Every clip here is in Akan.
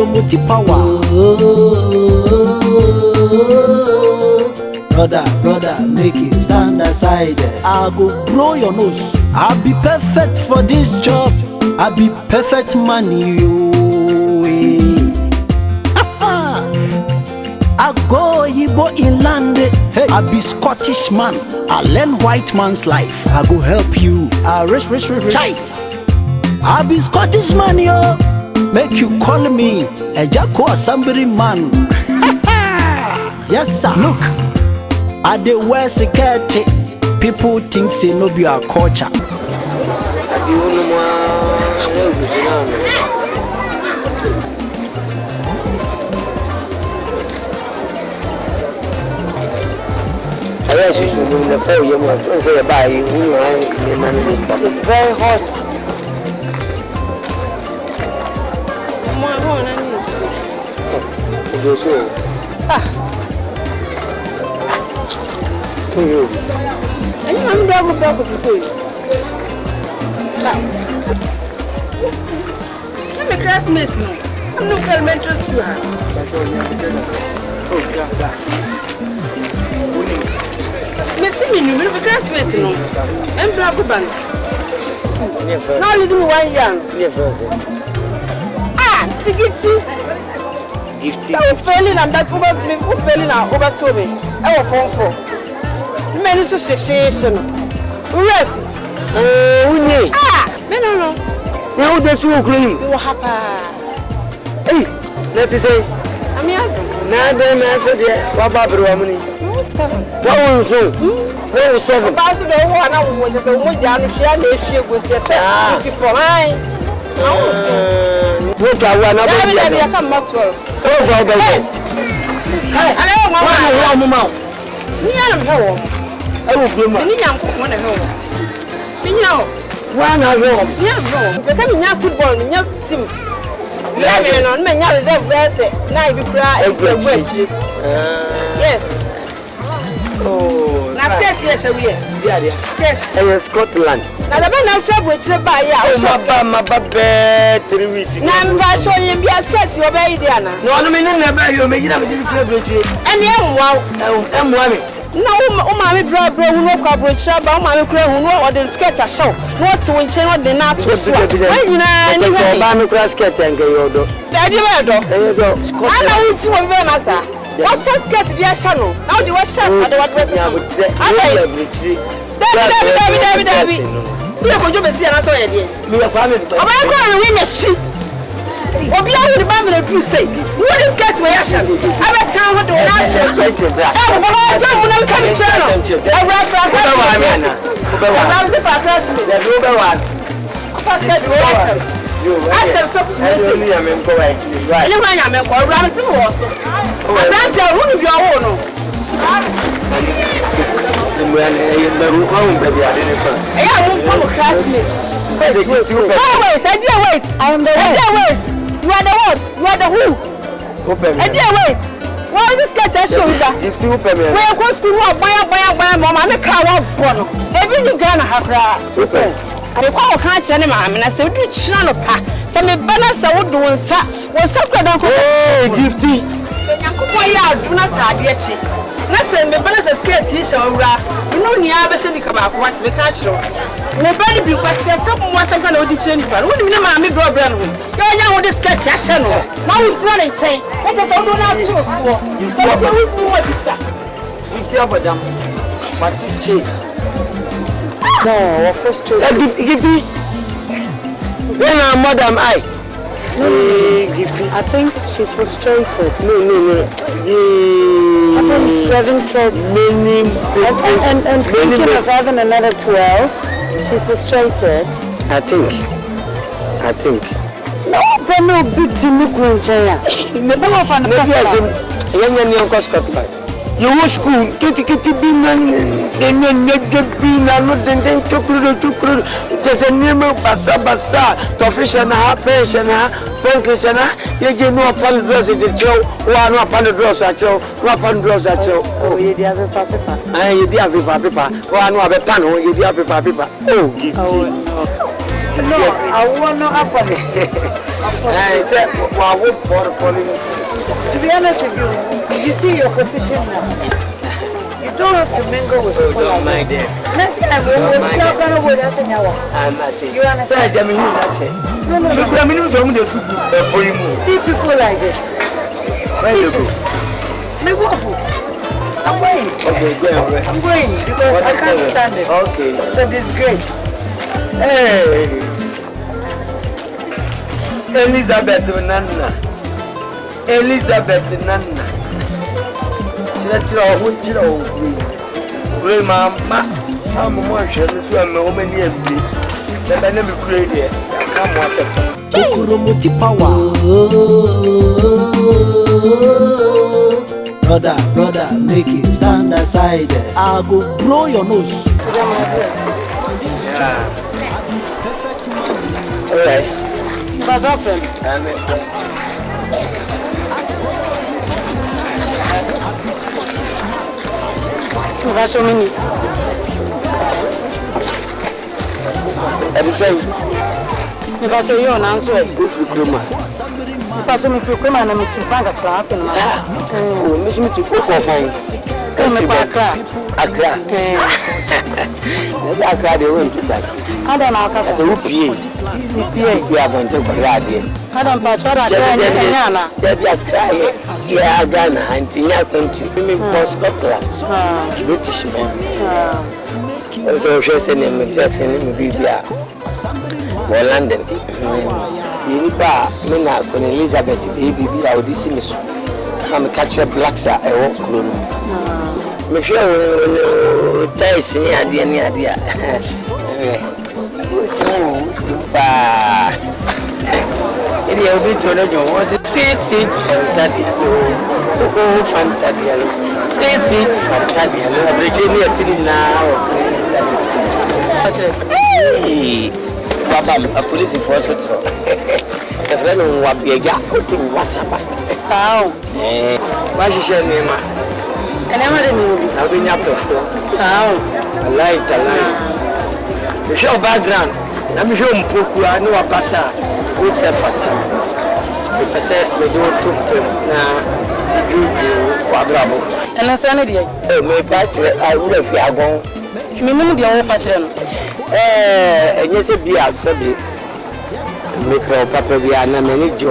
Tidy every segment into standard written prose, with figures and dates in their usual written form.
promote power. Brother, make it stand aside. I go blow your nose. I'll be perfect for this job. I'll be perfect man, you. I go Yibo inland. Hey, I be Scottish man. I learn white man's life. I go help you. Rich. Chai. I be Scottish man, yo. Make you call me AGYA KOO ASSEMBLYMAN. Yes, sir. Look, I dey wear security. People think say no be our culture. Yes, you should know the 4 year old. Don't say about you. It's very hot. To you. And I'm back with you. I'm a classmate. I'm not elementary school. You will be classmate, no? I'm black band. Now you do 1 year. The gifty. I'm failing and that over me, who failing over to me. I will phone for many association. Ref. No. Now that's you clean. You happy. Hey, let me say. I'm here. Now, then, I said, what about the woman? What was it? Where was 7? About the one I was just a woman down the share with yourself. For mine. What I want to come back to. Yes. I don't want to mouth. I will be one at home. You know, one at home. Yeah, but I'm not football, not team. Lemon on me, now is that verse. Now you cry and you yes. Oh, now skate yes, we are. Yeah. Scotland. Now the man I'm from which the buy my baby 3 weeks. Now I'm showing you be a skate your baby Diana. No, I mean never you make it up with you. And wow, I'm one. No, my brother who knock up with Shabba, my who know what the skate a show. What to win what the not to swap. I'm a grass cat and go. Daddy, I know it's one master. What first get the channel? Now the was shot for the what was David. You are going to see another idea. We are coming. I'm going to win a sheep. Or beyond the Bible, you say, what is get my action? I'm a town with the natural. I'm going to come to channel. I'm I said, so wait. I am the wait. You are the what? You are the who? Wait. Why is this cat show you that? We are going to buy mama, make a walk. Every new gun I have. I call catch any man, and I said, do channel pack. Some balance I would do one sa. Was so good. Oh, gifty. Why are do not say yet? Listen, the balance is scared t-shirt. You know, you have a shady come out once we catch you. Nobody be was someone some kind of audition. But what do you mean, my brother? You're young with this cat channel. Now we're trying to change. I just don't know how to swap. What is that? You care about them. But you change. No, first two. Give me. When I'm Madam I. I think she's frustrated. No. I think 7 kids. And thinking of having another 12. She's frustrated. I think. No, but no big team. You was school, kitty bean, and then get bean, and not then to there's a name of Bassa, to fish and a half fish and a position. You get no upon the dress at the show, one upon the dress at show, one upon the dress at show. Oh, you have a papa. I you have a papa, one of a panel, you have a papa. Oh, No, I want no happen. I said, well, what for the police? To be honest with you, you see your position now. You don't have to mingle with people. Don't mind it. Next time, we will see how kind of way that's in your way. I'm not saying. You understand? I mean, No. See people like this. Where you go? I'm going. Okay, go away. I'm going because I can't stand it. Okay. It's a disgrace. Hey. Elizabeth Nana. Great mama. I'm more sure this one, no many empty. That I never created. Come watch it. Tokuromuti power. Brother, make it stand aside. I go blow your nose. Yeah. Alright. What's happened? That's so many. At the same If I tell you an answer, if you come on. if I tell me if you come and I'm to find a craft and Oh, miss me to cook off on. come back. Accra. Accra, they went to that. I don't know how As a rupee, we are going to Brady. I don't patch what I Yes, yeah, Ghana and Tina country. We mean for Scotland, British men. Also, she's in him, just in him, Bibia. For London. Yinipa, Mina, Queen Elizabeth, baby, I would see me. I'm a catcher black, sir, I walk clone. Make sure Tais near the idea. If you have been to know what the sweet that is so fancy. Sweet fancy. Virginia now. Baba, a police enforcer. The friend of AGYA what's up? Sao. Why she share me? And I'm ready. I've been up to four. Sao. I like. The show background. I'm sure I know a passer who's a fata. I said, we do 2 things now. You do quadruple. And I'm saying, oh, my bachelor, I would have gone. you remember the old pattern? And yes, it be a subject. Make our papa be an amazing Joe.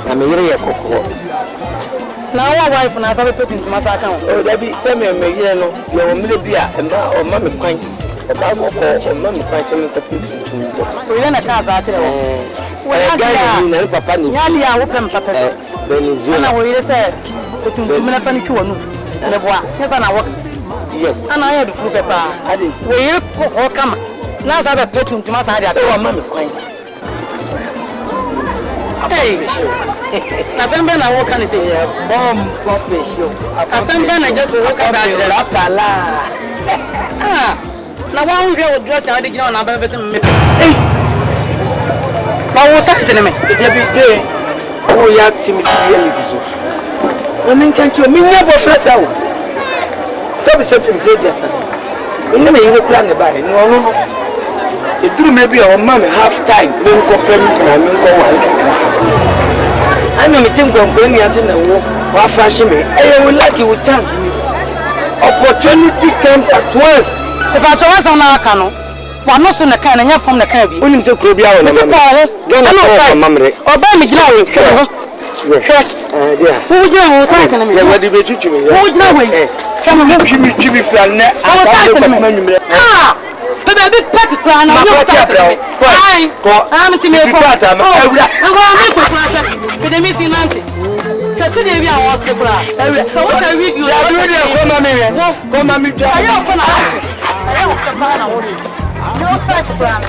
I'm a year ago. Now, our wife and I have put into my account. Oh, that be some of my yellow, your Milibia, and now, or Mammy Quine. About more and Mammy Quine, some of the people. We don't have that. Well, Papa, I open Papa. Venezuela, we said, but you may not panic you. Yes, and I work. Yes, and I had to flip a bar. I did. We come. Now I have a pet to my side. I said, Mammy Quine. Hey, Assembly, I walk and say, bomb, professional. Assembly, I just walk out of the Rapala. Now, one girl dress I did not have ever seen me. Now, what's happening? Every day, oh, yeah, Timothy. I mean, can't you mean never flat out? Something great, yes, sir. We never plan the buy. No. It do maybe our mommy half time. No compliment to I know me think I'm going as in the war. What fashion me? I will like you with chance. Opportunity comes at once. If I was on our canoe, one not on the can and you're from the cabin. When you say Krobia, don't know memory. Or buy me now. Who would you know? What did you teach me? Who would know? Some of them Jimmy Flan. But a big packet crown on your side. I'm to make a missing auntie. Consider me, I was the crowd. So what I read you are really a woman. I was the man. No such crowd.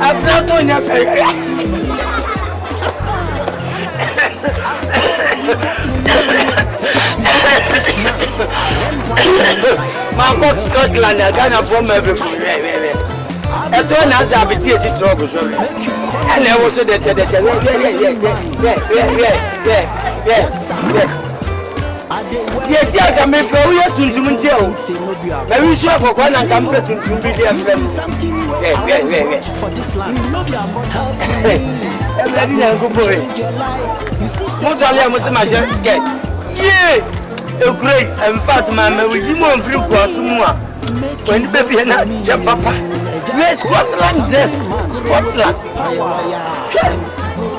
I've not done your Marcos Scotland, I can't form everywhere. As soon as I be teaching trouble, and I was Yes, yes, I'm a very tuntum deal. Maybe she have one and come to tuntum for this land. I'm a good boy. Most of them with my get. Yeah, a great and fat man with you more free for more. When the baby and I jump up, where's Scotland? Scotland. I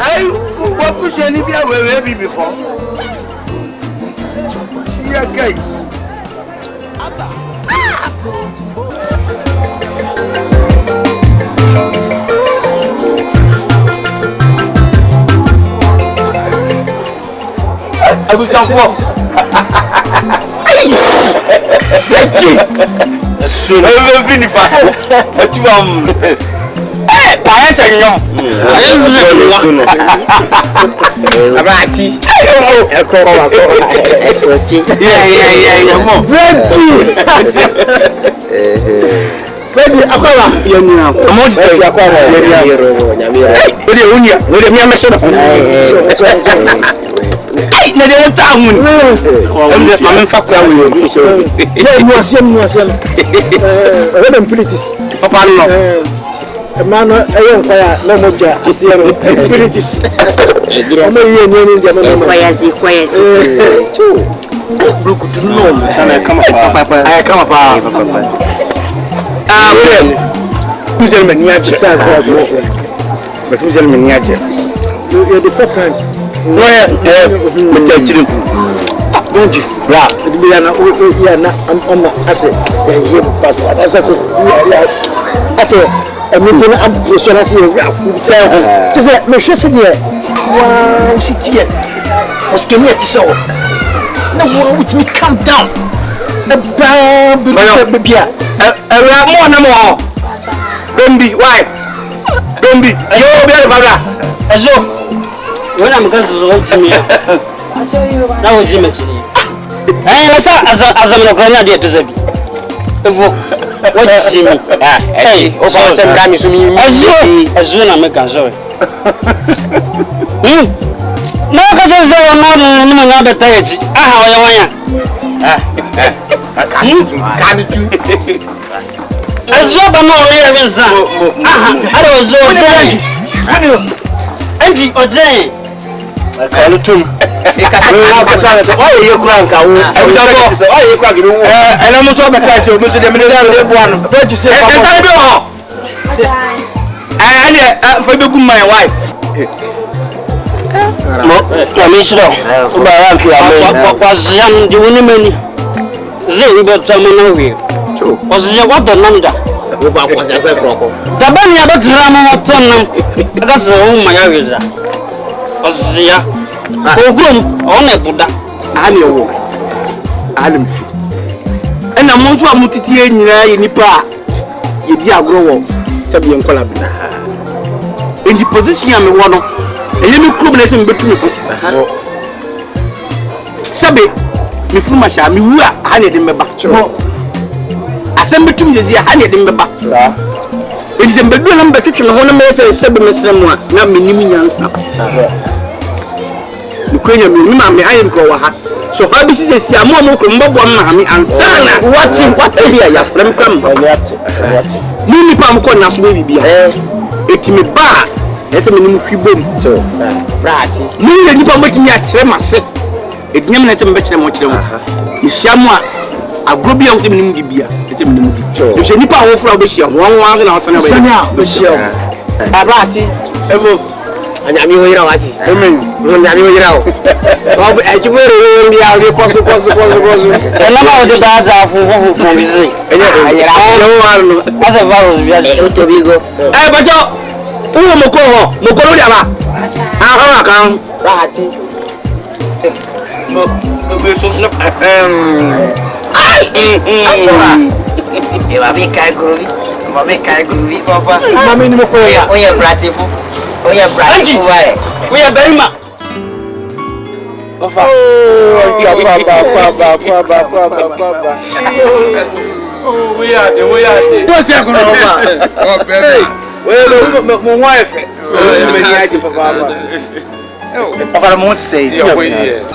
what push any baby before. See again. I will come for. Na de wata hun mamen fakwa wo Madam politics. papa no Man, I am fire, no more jar. Politics. I'm quiet. Look to know, come up. Who's the man? But who's the man? You're the four pants. No, don't you? Right. I'm not asset. I'm meeting up with Shanasi. Just a mission here. Wow, sit here. Was can yet so? No more with me, calm down. A baby, no more. Don't be, why? Don't be. You'll be a brother. As when I'm going to me. That was Jimmy. As I'm not going to say. What is Jimmy? Hey, also, I'm assuming as soon as I make a sorry. No, because I'm not another page. How I as you are not here, son. I was so Andy or Jane. I call it too. Why are you crying? Why are you crying? And I'm talking about you, Mr. One. What you say? And for the good, my wife. Was young, the women. They got someone over. Was your water number? The bunny about drama of Tonam. That's the home my area. Was here. Oh, groom, on a Buddha. Adam. And I'm also a multitude in Nipa. You dear grow Sabian Colabina. In the position I'm a one, and let me club between Sabi, me from my sham, you are handed in my back. Assemble to me, you are handed in my back. It is a bedroom between one of my 7 someone, not Minimians. Ukrainian, I am go. So, how this is a more Mammy and Sana. What area from come? Mini Pamcon, not maybe. It's me bar. Let me people. Right. Many people making me a tremor. It never let them better much. Shamwa, a go beyond the Nimibia. It's a minimum. If you nipper over Bishop, 1 hour and a Bishop. Abati, and I'm here. Amen. When I'm here, I do wear the audio cost. And now the bars are for music. As a virus, to be go. Eh, but Moko, I come. You are big groovy. Papa. We are bratifu. We are very much. Oh, we are. What's your my wife? Okara mo say.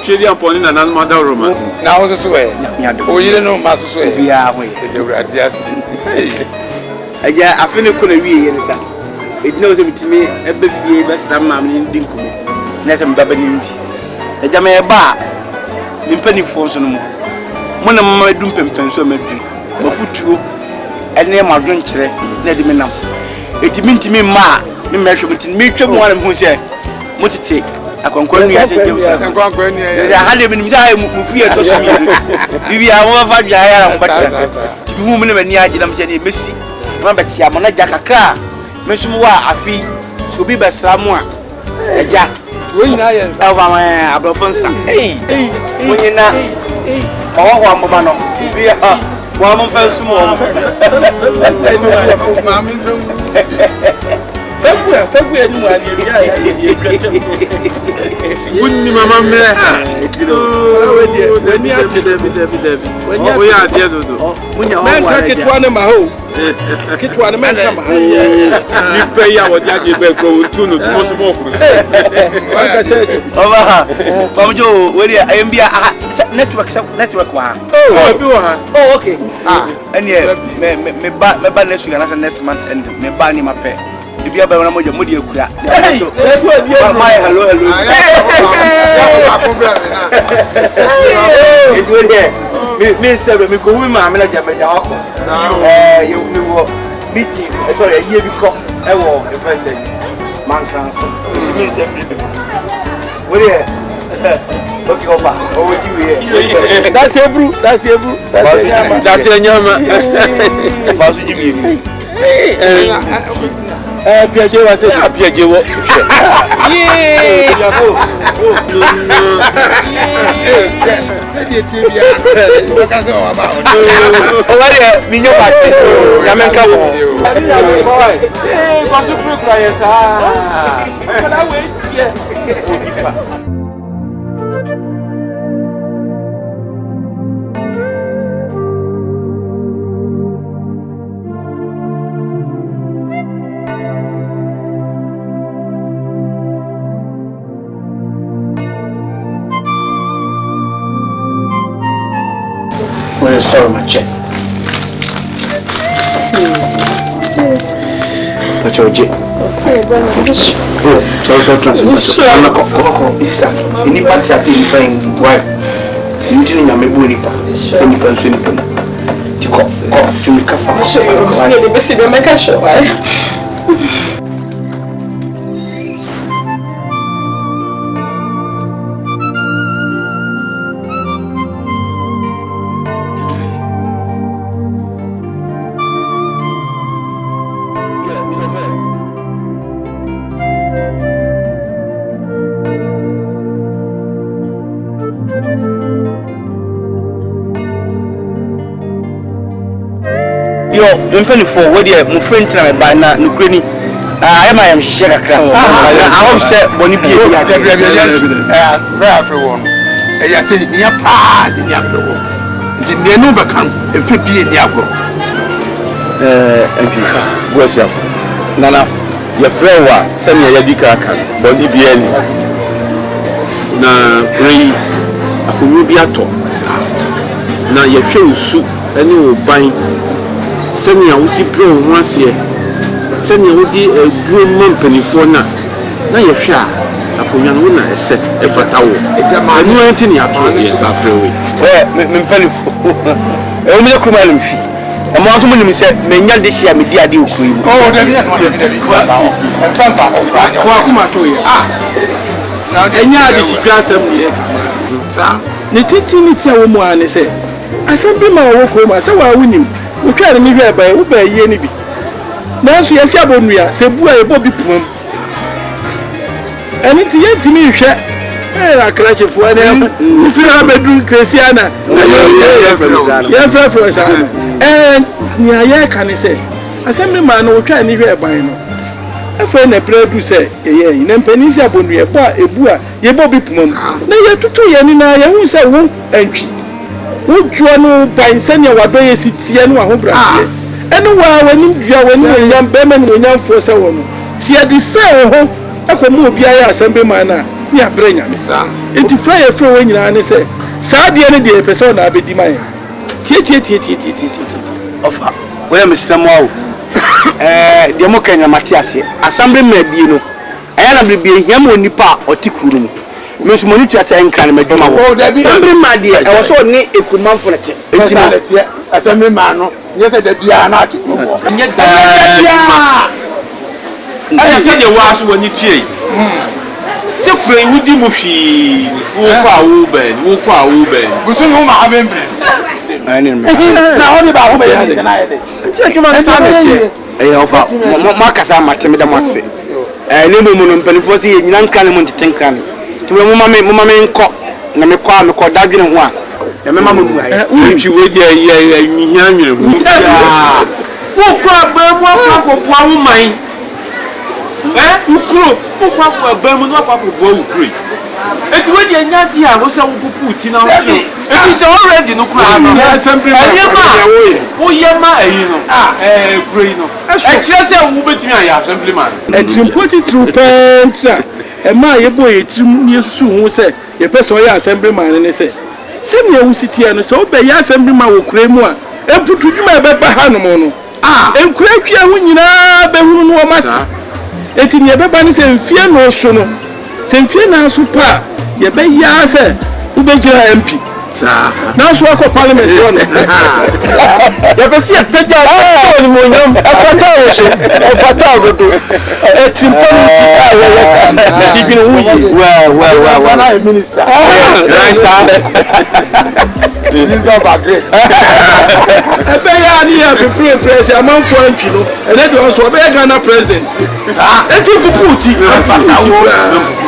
Chedi amponi na nan mother Roma. Na wo so e. O yire no ma so e. Bia ho e. Ewurade ase. Aja afene ko na wie ye nsa. Edina wo se bitimi ebe fie be sra ma me ndi nkumo. Na se mbaba ni ndi. Aja me ba nimpani fo so no mo. Mo na mama dum pempen so madu. Mafutuo ene ma dwen kire na de me nam. Etimi ntimi ma me mehwe bitimi me twam wa na hu se mo tete akwankwan nu ya se jem sa. Akwankwan nu ya. Ya hale me nimsa ha mu fie to so mi. Bibia mo fa dwa ya ra mbata. Tibi hu me na mani agye nam se ne mesi. Ma ba tia mo na jakaka. Me sum wa afi so bi be sra mo a. Eja. Wo nyina ye nsa. Ava ma abrofonsa. Wo nyina. Owo ho amboma no. Bibia wa mo fa sum wo. Ma mi fam. Fagu ya ni wali Wunni mama me. Wani ati David. Wani ati ya dia dodo. Men ka kitwa ne ma ho. Kitwa ne men ka ma ho. Ni pe ya wo jaje be ko tunu tumo sumo kuru. Ka se. Oba. Pamjo wori ayembia network wa. Oh, bi wa ha. Oh, okay. Eni me ba next month and me ba ni mape. Bibia ba na mojo modi ekura. My hello. Me say me ko wi ma me na ja wako. You me wo meeting. Sorry, ye bi ko e wo e person man council. Me say we there. Okay, opa. Oh, you here. That's Ebru. That's Nyama. Basu jibi. PJ was a PJ. Sorry, my check. What's your jet? So transfer. I'm not going to any party as in paying wife. You didn't have me bully. Send you can to make a phone. Show you the best in make a show. Yo, don't for what you my friend try by na nukreni. I am share kakra. I hope say boni bi everyone. I say near part in your pro. The nenu become and be in your pro. Nana, your friend wa send your yadika kan boni bi ani. Na pray akunu bi ato. Na ye hwe usu ani oban. Senya usi pro wansie senya wodi duro mampanifo na ye hwe a akonya no na ese efata wo anu enti ni ato ye safre we me mpanifo e me kuma na mfi e mo anto nim se menya de hia me di ade okuru yi oh da bi kwa kuma to ye na enya ade hikwa asem ye sa ne titini tia wo mu ane se asem bi ma wo ko ma se wa wunim wo twa ni hwe ba wo ba ye ni bi nanso yesi abonua se bu a ebo bi pum eni ti ye timi hwe akrachefo ane ufira bedru Christiana ye frefo sa ni aye kan se asem ma no wo twa ni hwe ban no afa na predu se ye ina mpanisi abonua ba ebu a ye bo bi pum na ye tutu ye ni na ye hu se wo antwi wo no ban se ne wado ye sitie no ahobrase eno wa wani dua wani nyam be ma no nyam fo se wo no si ade se ho akomu obi aye asem be ma na ni abrenya me sa enti fry e fry we nyina ne se saa de ne de person na abedi man tie ofa we am sramo de mo kanya matiase assembly madi no aya na bibie hiam onipa otikuru no me so moni tua say nkan ma dwuma wo assembly madi e wo so ne ekunman fo nete enti na assembly man no nye se da bia na atikuru wo nye da bia aya se de wa so woni tie se kure wudi mo hwi wo kwa wo ben busu no ma abembre ani na odi ba ho be ni na ye de tie tuma na sa ne eh ofa mo kasa mateme da mo se ne mo no mpelifo se ye nyina nkan mo ntetenkan ti mo mama nko na me kwa dadwene ho a na me mama mu ai unchi weje ya nyihia nwere hu wo kwa ba mo kwa po wo man ukro wo kwa ba mo no kwa po ukro eti we de nya di a wo se wo pupu ti na wo eti se already no kra no wo ye ma ayi no pray no kire se wo betimi aya assemblyman etrimpoti trupentra e ma ye boy etrim ni susu hu se ye person ye assemblyman ne se me wu sitia no se wo be ye assemblyman wo kura mu a emputu dwuma e be ba ha no mo no enkura twia hu nyina be hu no mati eti ne be ba ne se mfie no so no se mfie na so pa ye be ya se wo be gira MP now so ko parliament no ya be see peja ni mo nyam afata godo etimpanti yes digin wuyi well na minister minister bagre ebe ya ni ya be president among foreign no and then also be Ghana president eti kuputi afata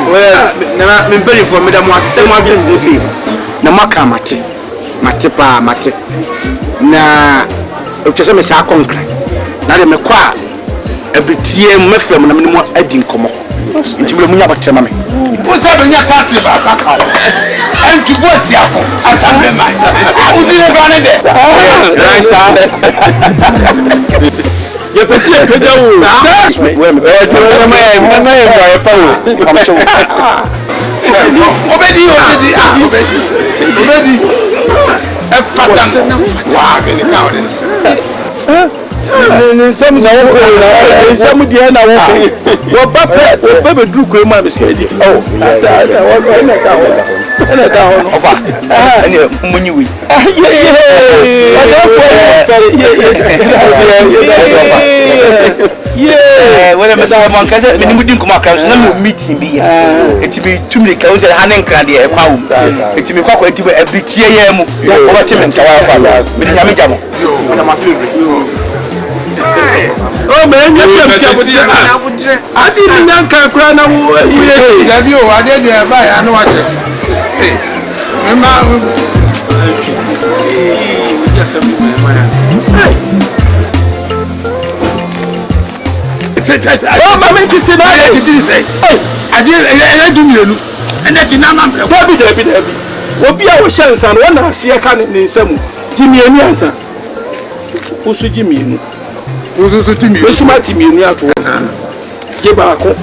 well na me very for me da mo asese mo abia ngosi na maka mate na otwese me sa konkra na de me kwa abitie mafram na me mo adi nkomo nti me munya batrema me wo se be nya country ba ka entu bo si afo assemblyman udi ne ba ne de right sir ye pesi e peja wo we me e pa wo come show obedi e fatan wa be ni ka ode ni nsam na wo nsam die na wo ba be dru kure ma be se di ene ka ho ofa ene munyi wi wala mesa mo kaza me ni mudin kuma kan so na me meeting bi ya etibi tumri ka o se hanen kra de e kwa wo etibi kwakwa etibi abitie ye mu o ba timi nka wa fa me ni nyame jamo na ma se oh man you can see adi ni nyanka kra na wo ye da bi o ade de ba ya no wa che me ma oh mama titi na ye titi say ade e du mienu ene ti na ma dabi obi a wo hyansa no na ase ka ne nsam jimienu ansa usu jimienu usu timienu usu matimienu ato je ba ko oh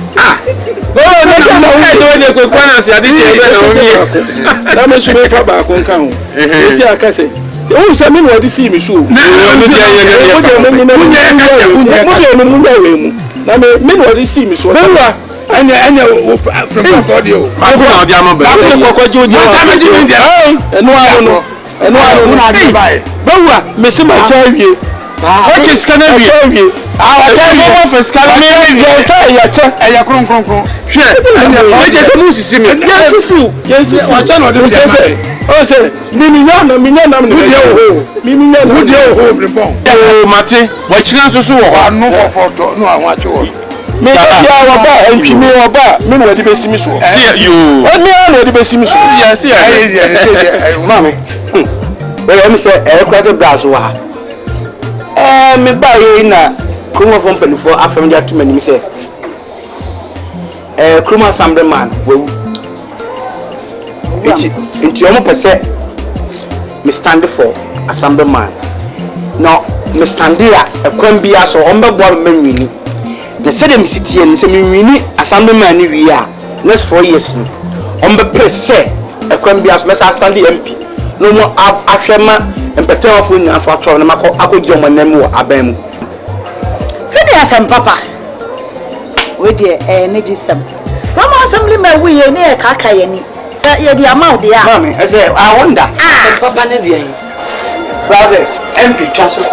na wo ne ko kwa na ase ade je be na wo mi na me su be fa ba ko nkan ho esi aka se o se mi no di si mi su na no di aye ne na me no di si mi su anya from Kokodio ma ko na dia mo be se Kokodio di sa me di mi enu anu na di bai bawa me se ma cha wie what is can be wa cha mo for scan me ya cha ya kron hwe we je se mu sisi mi yesusu wa cha no de mi o se mi nya na mi nya na wudi o brimbon o mate wa china susu wo wa no fofoto no awon acho wo me ya wa ba entwi me wa ba me no de besimi so see you oni na de besimi so ya see ya mama well me say e kwa se bra so wa me ba ye na kuma fo mpelifo afam dia to manim say kuma assemblyman we It's your percent. Me stand for assemblyman. No, me stand there. A Quambia so on the board menu. The said me city and say me assemblyman we are. next 4 years on the press say a can be as much as stand the MP no more Ashema and Peter of Wing and Fatron and Mako Akojo Manemo Abem. Say there some papa. We dear energy some. Mama assemblyman we near Kakayani. Say the amount they are. Mammy, I say I wonder. Papa Nadia. Brother, MP Chasso.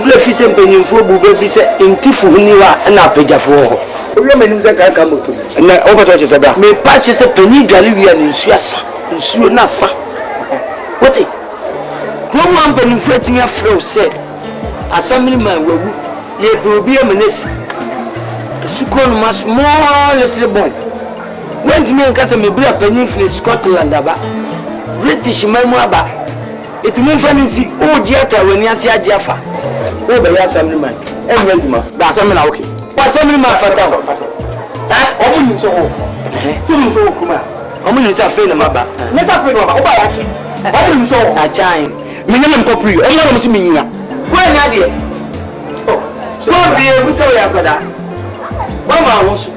If you penny for baby say in Tifu Niwa and a page for women is a Kakamoto. And I overtouches about me patches a penny Galilean in Suasa, in Suanasa. What it? No one benefiting a flow said, assemblyman will be a menace. Sukon must more little boy. Went me and Casa may be a penny for Scotland about British Memoaba. It means fancy AGYA when you see a Jaffa. Oh, by assemblyman. And ready, ma. That's a man, okay. What's assemblyman for that? Huh? Only so. So, Kuma. Only is a friend of my back. Let's have a friend of my back. What do you so? A giant. Minimum copy. I don't know what you mean. Where are you? Oh, so we saw you after that. One house.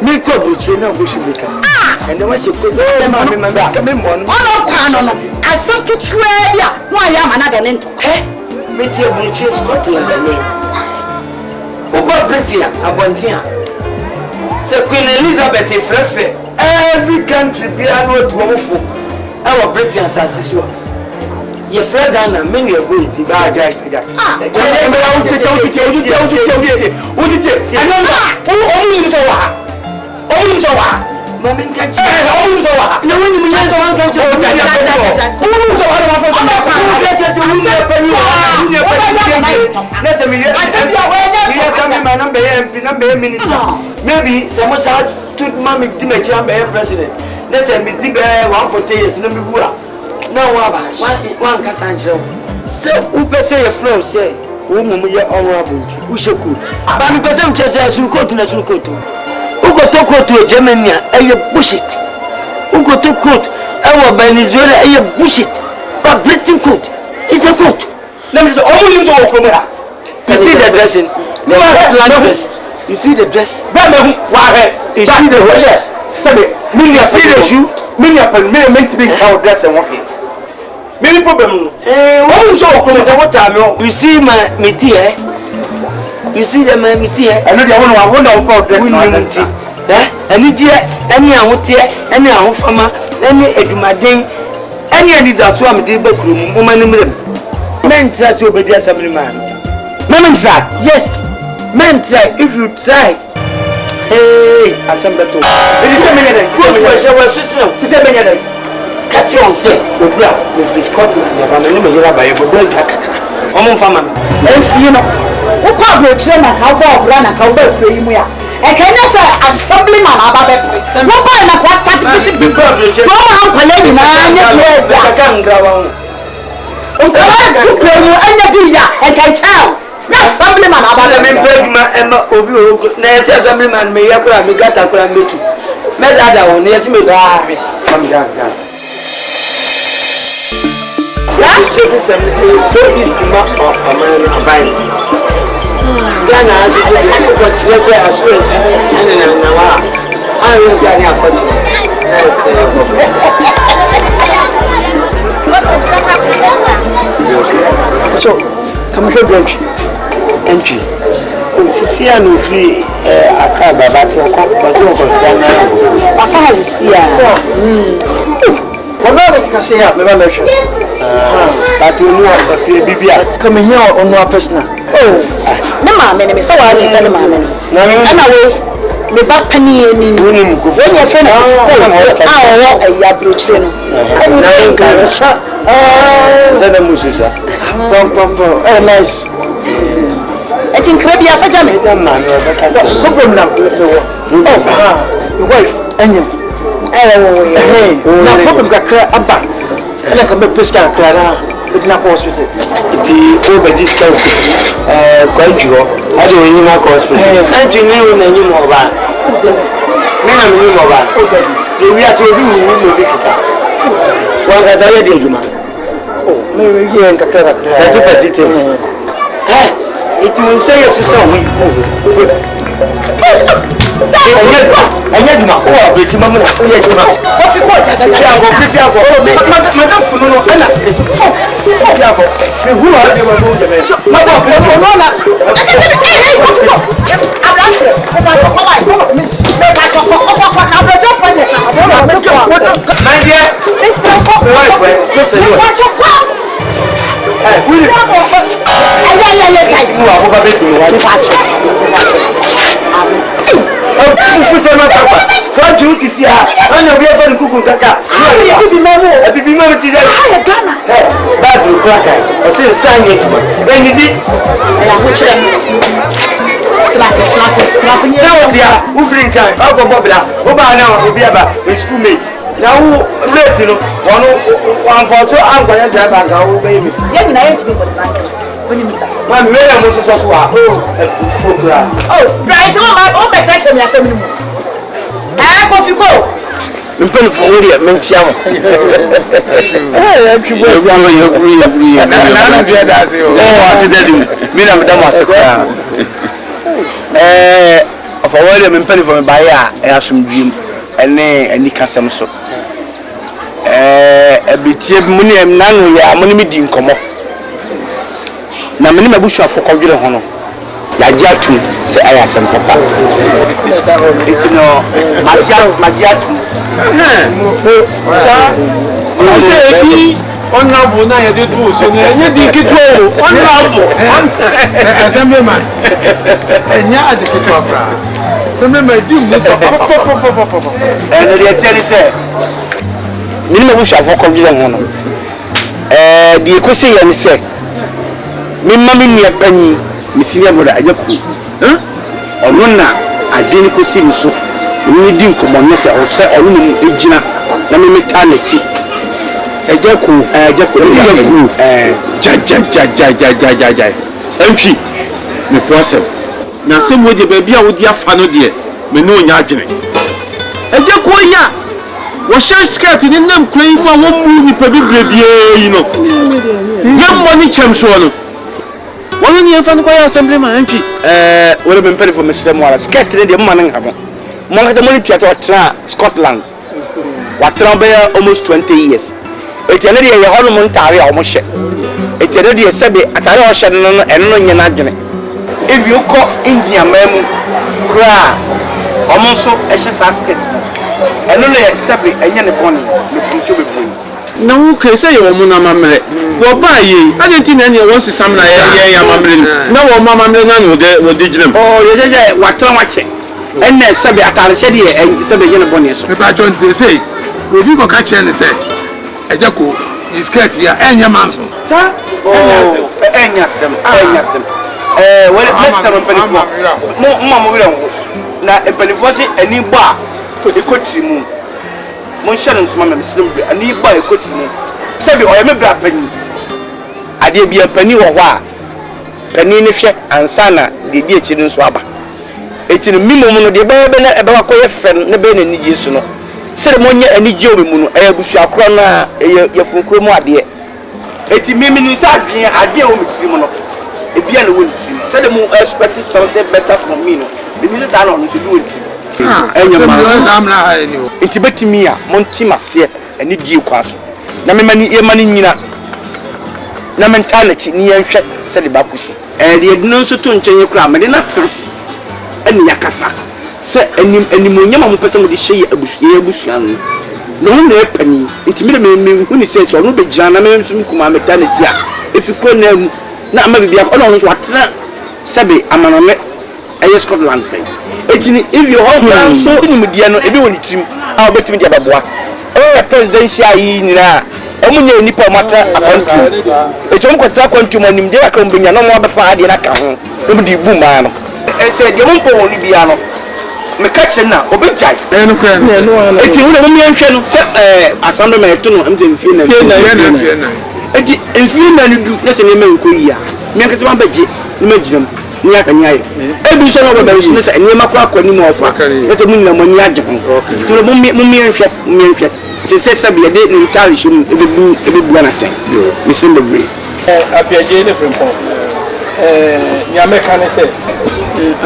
Make up with you now, we should be. And then what you put them on my back. Come in one. Oh, I think it's ready. Why am I not an into? Meet your bridges, Scotland. Over Britain, Abontia. So Queen Elizabeth is free. Every country be a note to our Britain as well. Your friend and many are going to buy Jack. Mamma can't you? No one you mean so one can you? Let's a minister. Maybe someone took Mammy Dimacham president. Let's say me one for 10 years. No one Cassandra. So who say a flow say, woman, we are honorable. We should cool. But we present just you go to National Court. Who got to go to Germany and you push it? Who got to quote our Venezuela and you push it? But Britain court is a court. Let me only use all Comera. You see the dressing? You see the dress? You see the dress? You see the shoe? Meant to be our dress and walking. Many problem. You see my meteor. You see the man with here. I know I wonder about this. Any dear, any out here, any out farmer, any edumading, any that's why I'm the bedroom woman. Men try to obey the assemblyman. Men try, yes. Men try if you try. Hey, assembly. It is a minute. Good question was system. It's a minute. Catch on, say, Obra, with the Scotland, the family may have a good back. Farmer. And you know. Who probably train and how about run a cowboy playing we are? And can you say assemblyman about the place? No, but not what strategy before. Go on, Palani, I can't go on. And can tell. Assemblyman about the Emma Obu, Nancy Assemblyman may have got a crime to. Met other one, yes, me die. Come down. That system is so easy of a man. Ghana has a continent as well as I will get a continent. So, come here, entry. Oh, Sisia no free a crab about to concern. My father is here. Whatever you can say, I've never mentioned. But you know, Bibia, come here on no personal. Oh, no, mamma, so I is any mamma. No, the back penny in when your friend a brooch. Send a mususa. Oh, nice. I think maybe I have a jam. Your wife, and you. Hey, now problem got about. And I come back to Clara with an hospital. It over this country. Quite you. I don't know my hospital. And you knew when you know about. Men are new about. We are so good. One has already you man. Oh, maybe here in Clara. That's the details. It will say a sister. Ẹ̀yẹ́ dùnà ó wà bẹ̀rẹ̀ tí mọ́mú náà ó yẹ dùnà. Ó fi kó ọ̀jà jàjà. Fífi àgọ̀. Madam funu náà ẹ̀nà èso. Fífi àgọ̀. Ìhùwà ọ̀dẹ̀ wọn ló ń jẹ̀mẹ̀. Madam funu náà náà. Abúlé ọba àjọkọ́ wà ìfọwọ́ mi sí. Bẹ́ẹ̀ni àjọkọ́ ọba kan àbúrò fẹ́lẹ̀ àbúrò àbúrò. My dear. Mr. Ọkọ. My wife. Listen. Àjọkọ́. Now, let's know one for so I'm going to have a baby. Yeah, you know, it's people tonight. When you miss that, one really almost so oh, right. Oh, my section, yes, I'm off you go. You pay for it, Menchiam. Of a word, I'm penny for a buyer, I have some dream. Any custom so a bit money and none we are money meeting come up. Now, many bush for Cogula Hono. Yajatu say I have some papa. It's no Majatu. I say, honorable, I did too, so you did it all. Honorable Assemblyman. And ya the Kitopra. And the attorney said, Minimum wish of Cogula Hono. The equation said, Mimma near Penny, Messiah AGYA KOO. Or Luna, I didn't see so. We didn't come on, yes, or say, or Regina, let me make eternity. AGYA KOO, AGYA KOO, MP, me person. Now, some way the baby I would be a fan of dear, me no yarding. AGYA KOO, ya was shy skirt in them claim one movie per big you know. Young money champs one. One year from AGYA Assemblyman, MP. Would have been paid for Mr. Morris. Skirt in the morning. One the money theatre Scotland. What almost 20 years. It's already a hormone tari almost. It's already a sabi at our shadow and no yanagene. If you call India mem, cry almost so ashes asket. And only accept it and yan pony, looking to be free. No, can say your mona mamma. Well, buy ye. I didn't think any was some like no, mamma, no, the digital. Oh, yeah, what time watching. And then Sabi Atalashedi and Sabi Yanabonius. If I don't say, will you go catch and say, AGYA KOO is skirt here and your man. Sir? Oh, and yasem. Well, let's have a penny for Mamma. Now, a penny for a new bar to the country moon. Monshan's mamma is simply a new bar country moon. Sabi, or a black penny. I did be a penny or what? Penny and Sana, the dear children swabber. It's in the minimum of the baby about a friend, the baby and Nijisuno. Ceremony and Nijomuno, a bush of crona, your Funkroma dear. It's a mimic idea, I deal with Simono. If you are willing to, said the moon expected something better from me. The Mrs. Allen should do it. And your man, it's a bit me, Montima, and need you pass. Namani, Nina. Namentality near shut, said the Bakusi. And the no so to change your cram, and not first. And Yakasa say any more person with the shade of Bushian. No penny, it's me when he says, or no be Jana, maternity. If you could name, not maybe be alone what Sabi, I'm a Scotland thing. If you hold so in Mediano, everyone team, I'll bet me the Babois. Oh, presidential in Omunye nipa mata akontu. Echo mkwata akontu manim de akambunya no mo befa ade na ka ho. Ebudi bu ma no. Say de mo pon ni bia no. Me ka che na obejai. No kra. Eti wo na mo mianhwe no se asando me to no amde mfie na. Eti mfie na du na se ne me nko yi a. Me nkese ma baje ni magirem. Ni akanyaye. Ebi so no ba ba so se ne ma kwa kwani mo ofa. Na se mun na mo ni age ho. Ti mo mianhwe. Se sabi de ni tarishim ebebu na ten misin bebre apiaje ne frempon nyame kan se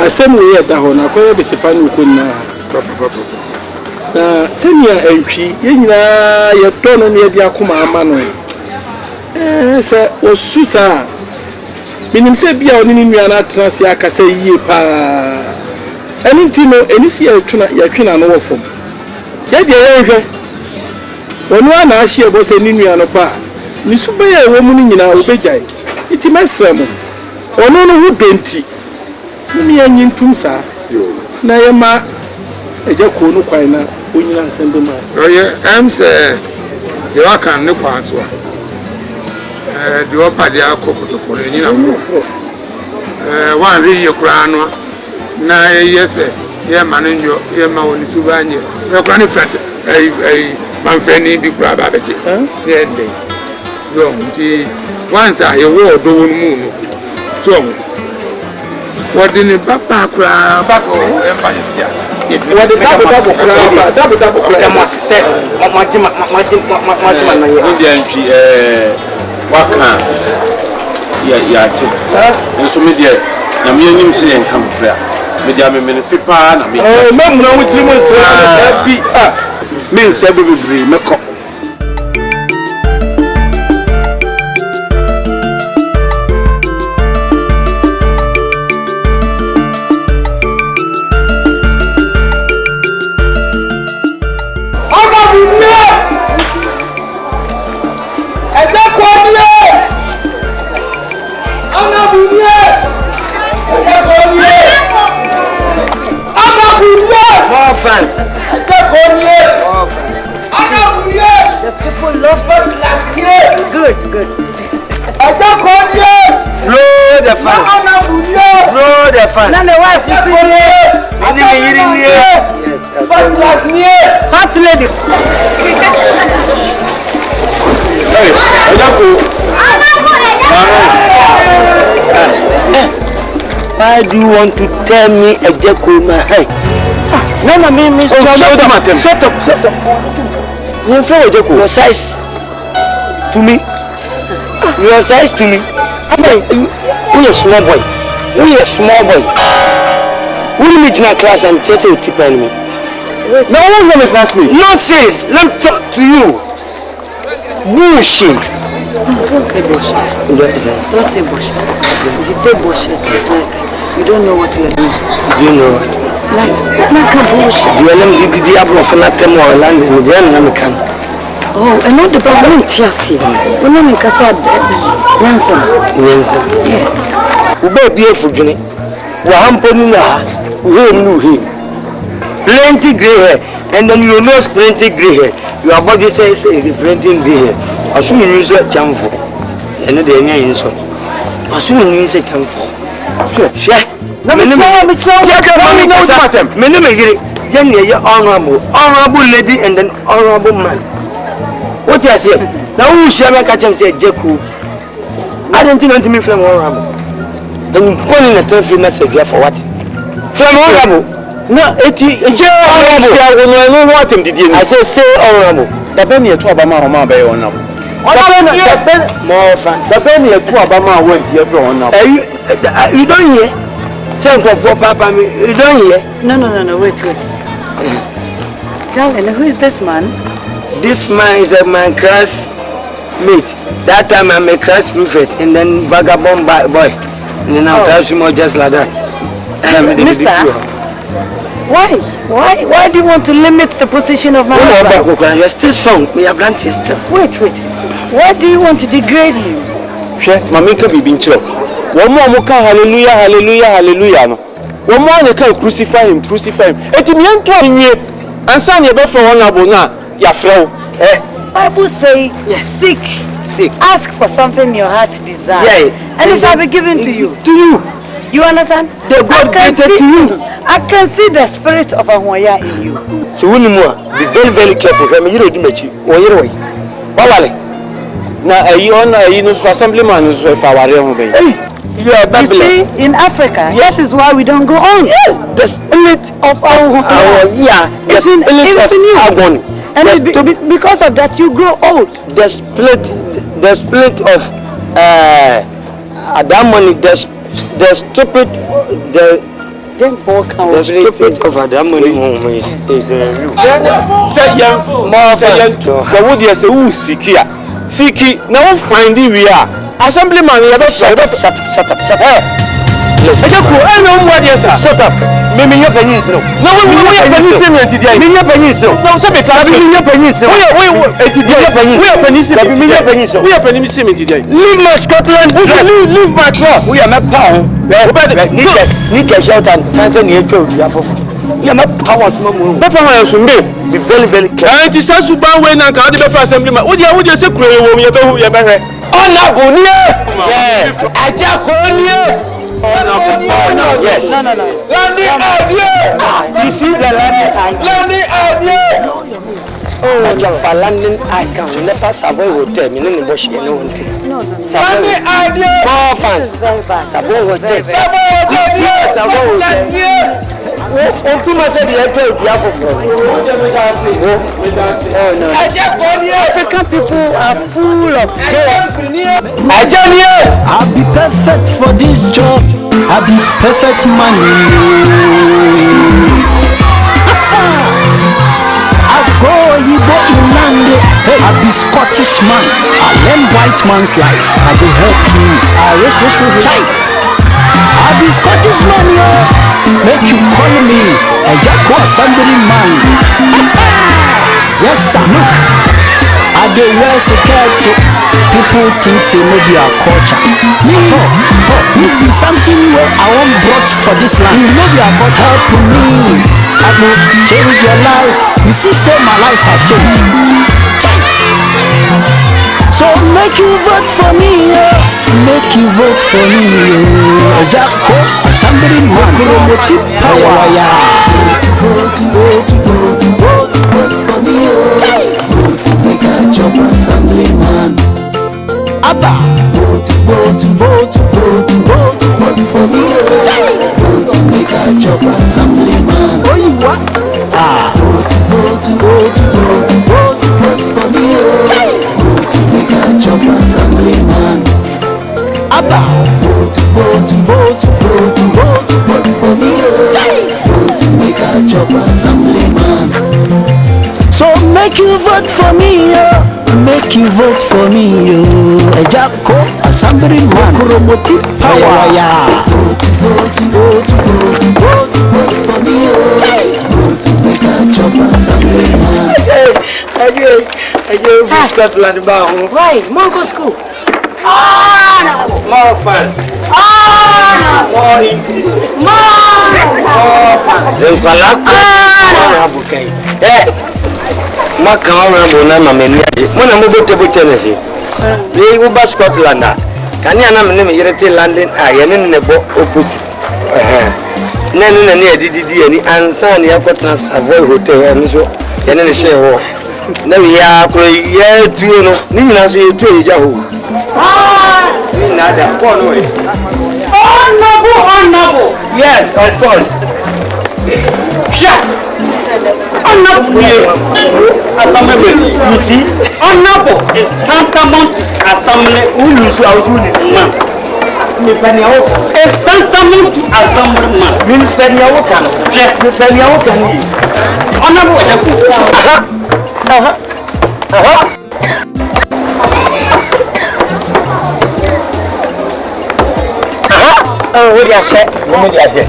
Assembly at the Hona, Koya Bissipano Kuna. Senior entry, you don't need the Akuma Mano. Sir, was Susa. Minim se bia oni nua na atase aka se yie pa eni ntino eni si ya twina no wofom ya de ye hwe onu ana ahye bo se ni nua no pa ni sube ye wo mu ni nyina obegyae iti mesremo onu no hu denti ni ya nyintum sa na ye ma Agya Koo no kwan na onyina Assemblyman oye am se ye waka ne kwa so the opadi akokoto ko ni na mo wan ri ye kura no na yes ye manenjo ye ma woni subanye e kura ni fete man feni bi kura ba beche ye de yo nti once I wo do won mu no so what ni papa kura ba so e pa tia what the double kura ma se ma na ye Indian waka ya ti nso me de na me anim se en kam pra me dia me fipa na me mam na wutiri mo sra bi me nse be bebre me ko The people love it. Good. Flow the fans. Flow the fans. Now the wife is here. Yes. Hot lady. Hey, Agya Koo. Why do you want to tell me Agya Koo my hey? No, me shut up. You feel Agya Koo. Your size to me. You're a small boy. We meet in a class and chase you tip me. No one will class me. Nonsense. Let me talk to you. Bullshit. Don't say bullshit. Don't say bullshit. If you say bullshit, it's like you don't know what you're doing. Do you know what? Like a bullshit. You are the diablo for not them or land in the can. Oh, and not the problem Tiasi. We're not in Casa Ransom. Yeah. We better be for Johnny. We're humping him. Plenty grey hair, and then you know plenty grey hair. Your body says plenty grey hair. As soon as you say chamfo, and then you so. As soon as you say chamfo. Sure. No, me honorable lady and then honorable man. What you say? Now who shall I catch him say Agya Koo? I don't think me from honorable. And you call in a telephone message here for what? From honorable. No, it's honorable. What him did you? I say honorable. The penny at Obama by honorable. More fans. The penny at Obama went here from honorable. You don't hear? Same for Papa, you don't hear? No, wait. Darling, who is this man? This man is my classmate. That time I'm a class prefect and then vagabond boy. And then I'll tell you more just like that. Mister, why do you want to limit the position of my husband? You're still strong. Me a brand sister. Wait. Why do you want to degrade him? Mami can be being choked. One more can hallelujah. No. One more can crucify him. Et me entwanye ansa ne be for honorable na ya frau. Bible say seek. Ask for something your heart desires. Yeah. And it shall be given to you. You understand? The God granted to you. I can see the spirit of Ahoya in you. So when you be very, very careful. I mean, you don't do way. Now, you know, Assemblyman is for our You see, in Africa, this is why we don't go on. Yes, the spirit of the spirit of agony. And because of that, you grow old. The spirit of Adam money, the stupid, Then boy can The stupid of that money home is you. Say young, more young. So what you say? Who Siki? Now find the we are. Assemblyman, you shut up. Shut up. Mimi your pennies. No, we are pennies today. Mimi your pennies. No, so because we are pennies. We are pennies today. Leave my Scotland. Leave my club. We are not power. Nika shout and Tanzania to we are not powers no more. Be very, very careful. And it says Suban when I can't be assemblyman. Would you say, Honorable, AGYA KOO. Yes. No. Landing AGYA. You see the landing AGYA. Oh, landing icon. We never Savoy Hotel. We never bush any one thing. No. Landing AGYA. More fans. Savoy Hotel. Savoy Hotel. Too much of the African people are full of chaos. I'll be perfect for this job. I'll be perfect man. I go inland. I'll be Scottish man. I'll learn white man's life. I will help you. I'll be Scottish man, yo. Make you call me AGYA KOO ASSEMBLYMAN. Yes, sir. Look, I do wear security. People think so maybe our culture. This be something where I want brought for this land. You know our culture. Help me. I will change your life. You see, say my life has changed. So make you vote for me, make you vote for me, AGYA KOO ASSEMBLYMAN. Power, vote for me, vote make AGYA Assemblyman. Abba, vote for me, vote make AGYA Assemblyman. Oh, you what? Vote for me, vote make AGYA Assemblyman. Abba, vote for me, vote make AGYA Assemblyman. So make you vote for me, make you vote for me, AGYA KOO ASSEMBLYMAN. Power, vote for me, vote make AGYA Assemblyman. AGYA Scotland bound. Right, Mongo school. More fans. More English. More fans. Maka honorable na mameni ade. Mona mo bote nesi. Dey wo ba Scotland a. Kani ana me ne yerete landing a ye ne nebo opposite. Na ne adididi ani ansa ne yakotna Savoy Hotel ya nso. Ye ne hye ho. Na we ya pro ye tuo no. Ni nyina so ye tuo AGYA ho. Ni na da ko no e. Honorable. Yes, of course. Yeah. Honorable assemblyman, you see, honorable is tantamount to assembly. Who lose our man? Is tantamount to assemblyman. Honorable oh, what do you say? What do you say?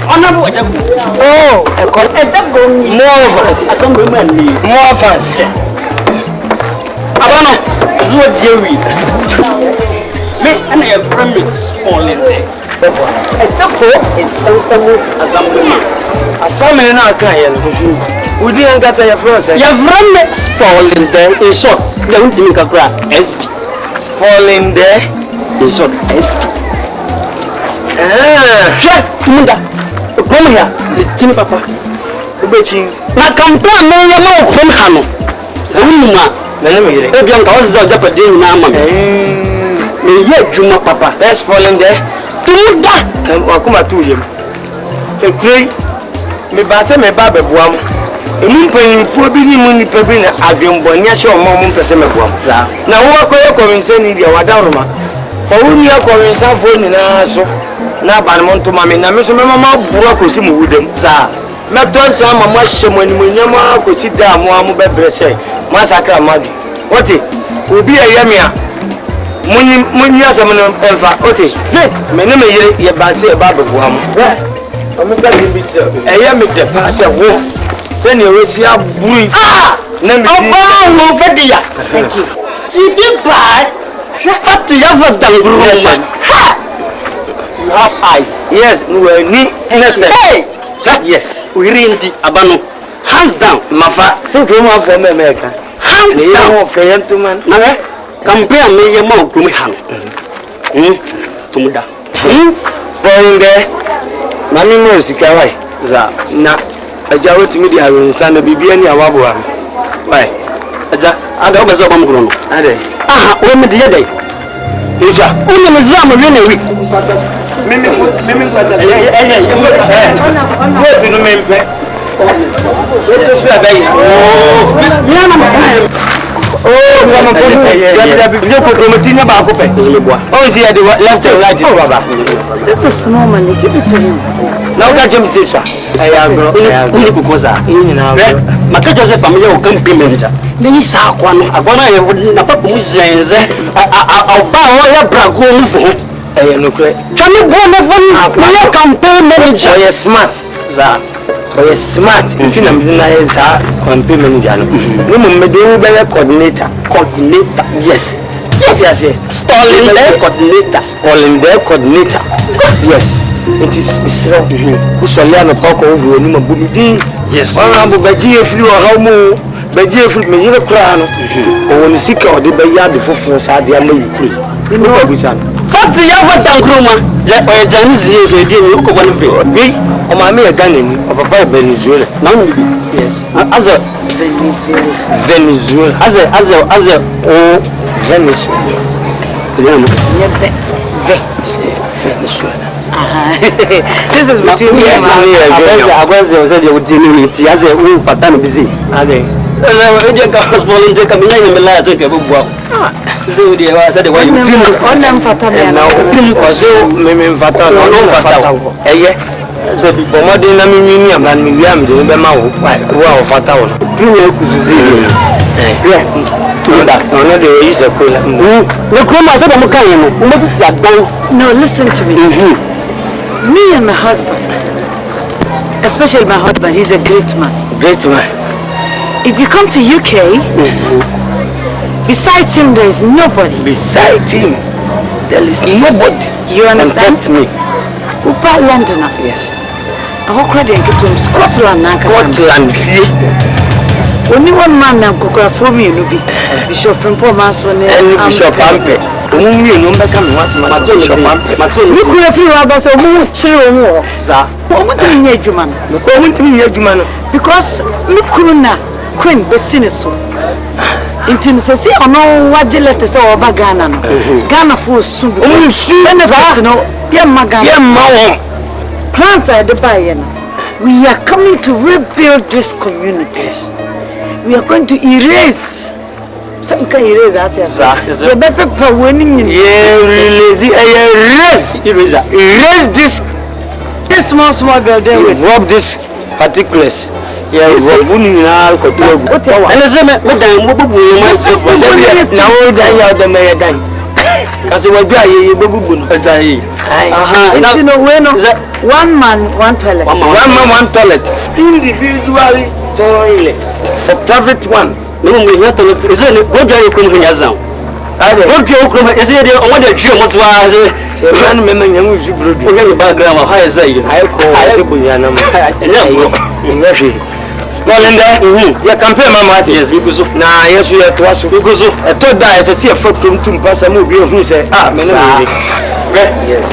Honorable oh, more fans. Assemblyman, more fans. I don't know. This is what you read. Me and a friend spoiling there. AGYA is Assemblyman. Assemblyman now can't hear. We didn't get a friend. Your friend spoiling there is short. Don't think of that. SP. Spoiling there is short. SP. Come here, the tin papa. Ubechi. Na campaign me ya ma okrom ha no. Zawunuma. Na na me. Obi anka wo za japa de na ama me. Me ye adwuma papa. Let's fall in there. Tumuda. Kan akuma tu yem. Ekrei. Me ba se me ba beboam. Emu mpanimfo bi ni mu nipa bi na adwemboni a hye o ma mu pese me boam. Za. Na wo akoye komense ni dia wadaroma. Fa woni akomensa fo ni na so. na ban mo ntoma me na me so me mama bua kosi mu wudem za me ton sa mama hye mo ni nyama kosi da mo amu bebre se mo asakra madu ote obi ayame a munyi asem no emfa ote me ne me yire ye ba se e ba bebo am o me ka bi tell ayame de pa se wo se ne we si aburi na me oba wo fadiya thank you sweetie bad fatiya fadangru ha you have eyes yes we ni innocent hey yes we rinti abano hands down mafa se ko mo afọ memeka hands down mo fe gentleman na we compare me ye mo kumi han tumuda spoinge mami mo sika wai za na aja wotimi di awensa na bibia ni awabo ha wai aja ada obeso ba mkuro no ade aha o me de yede isa o me mzama we na wi mimi kwacha wotu no mempe wotu so abai yana makana mama ya ko ba ko pe oh see the left and right baba this is small money, give it to him. now ka jam say sha aya gro ni ko koza ni na maka Joseph family o kan payment ni sa akwa no na papa mu zenze ba o ya brago mu fo no kre tani bo no fo na campaign manager you smart za but smart intina mdina za campaign manager no mo medo be coordinator yes yes stalling the coordinator yes it is misro ku solia no poko wo ni mabumidi yes ona bu gaji efiri o ha mu baji efiri me yire kura no o woni sika o de be ya de fofo sa de amayi kuri ni ko bisan fati ya fata nkruma je o jani zie so de ni ko bani free bi o ma me ya ganani o papa Venezuela na no bi yes azo Venezuela azo o Venezuela Venezuela This is between me and AKWAESS said you would deal with it as a fatano busy ade je ka hospital je ka minya nyemela se ke bubwa so de wa said why you deal on them fatano na optim ko so me fatano no fatano eye de bi bomode na mimi am na mi am de be ma wo wa fatano optim e kuzizi yeah no they use a cola no grandma said I'm kind no listen to me me and my husband, especially my husband, he's a great man. If you come to UK, besides him there is nobody. Besides him there is nobody. You understand me? Upa London. Yes. I hope credit to Scotland. Fee. Only one man now could from you, Bishop from Poor Mason and Bishop Ampe. You know, you could have few others or more children. Sir, what do you need, man? Because Mukuruna, Queen, Bessiniso. Intimacy, or no, what you let us all about Ghana. Ghana for soon. Oh, see, no, yeah, plans are the buy-in. We are coming to rebuild this community. We are going to erase. Some can erase that. The better per winning. Erase this small girl there. We rob this particulars. Yeah, we're winning now. And the same, now the mayor done. Because it will be a baboon. One man, one toilet. One man, one toilet. Individually toilet. For private one. No, we have to look. Is it what do you come here now? What do you come? Is it what the tree? What was it? Man, men, young, you bring background. How is it? I call Bunyana. Well, in there, you compare my mother. Yes, because now, yes, we are to us because I thought that I see a folk from Tumpasa movie of me say, ah, yes,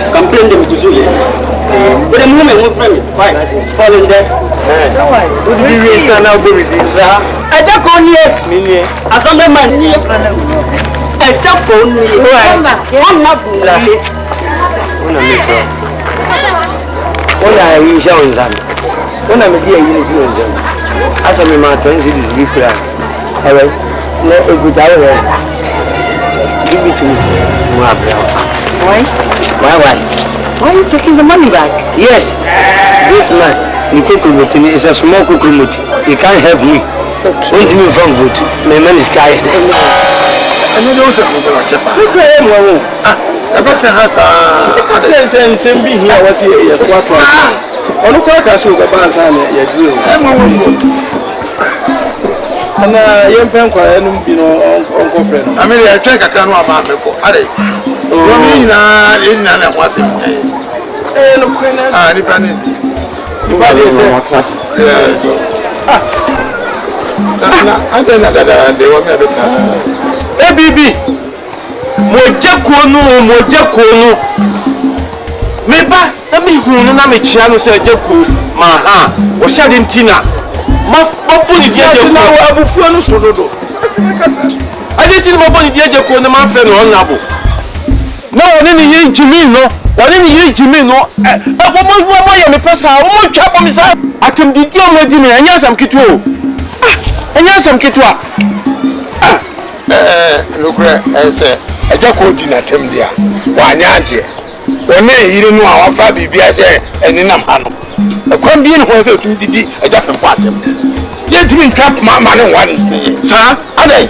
complain them to you. But a moment, one friend, why? Spoiling that. Would you be now with this? I just go near Assemblyman. I just go near one up. What are you showing, son? When I'm here, you know, as I'm in my turn, it is big plan. All right, let it go down. Give it to me. Why? Why? Why are you taking the money back? Yes. This man, is a small cucumber. He can't help me. Wait me from food. My man is tired. I know those are going I got a house. I can't say be here. Was here? What? Look what I should go back and and young people are uncle friend. I mean, I think I can't know about people. Are they? In what? Look, yes. I don't know that they want me to tell. Hey, baby. Mojakono. Meba, let me go na me chiano say Jaku. Ma o sha dem tina. Ma oponi dia Jaku. Na wo abufuo no so dodo. Ade ti mo boni dia Jaku na ma fe no onabo. Na woni ni yin jimi no. Woni ni yin jimi no. Mo ya me pesa, o mo twa bo mi sa. Atem di dia mo di ni anya sam kitu o. Anya sam kitu a. Look at say Ajako dina tem dia wa anya de wona yiri no a wafa bibia je eninam ha no akwan bi ne ho se tum didi ajafe kwa tem ye tumi trap ma no one sa adai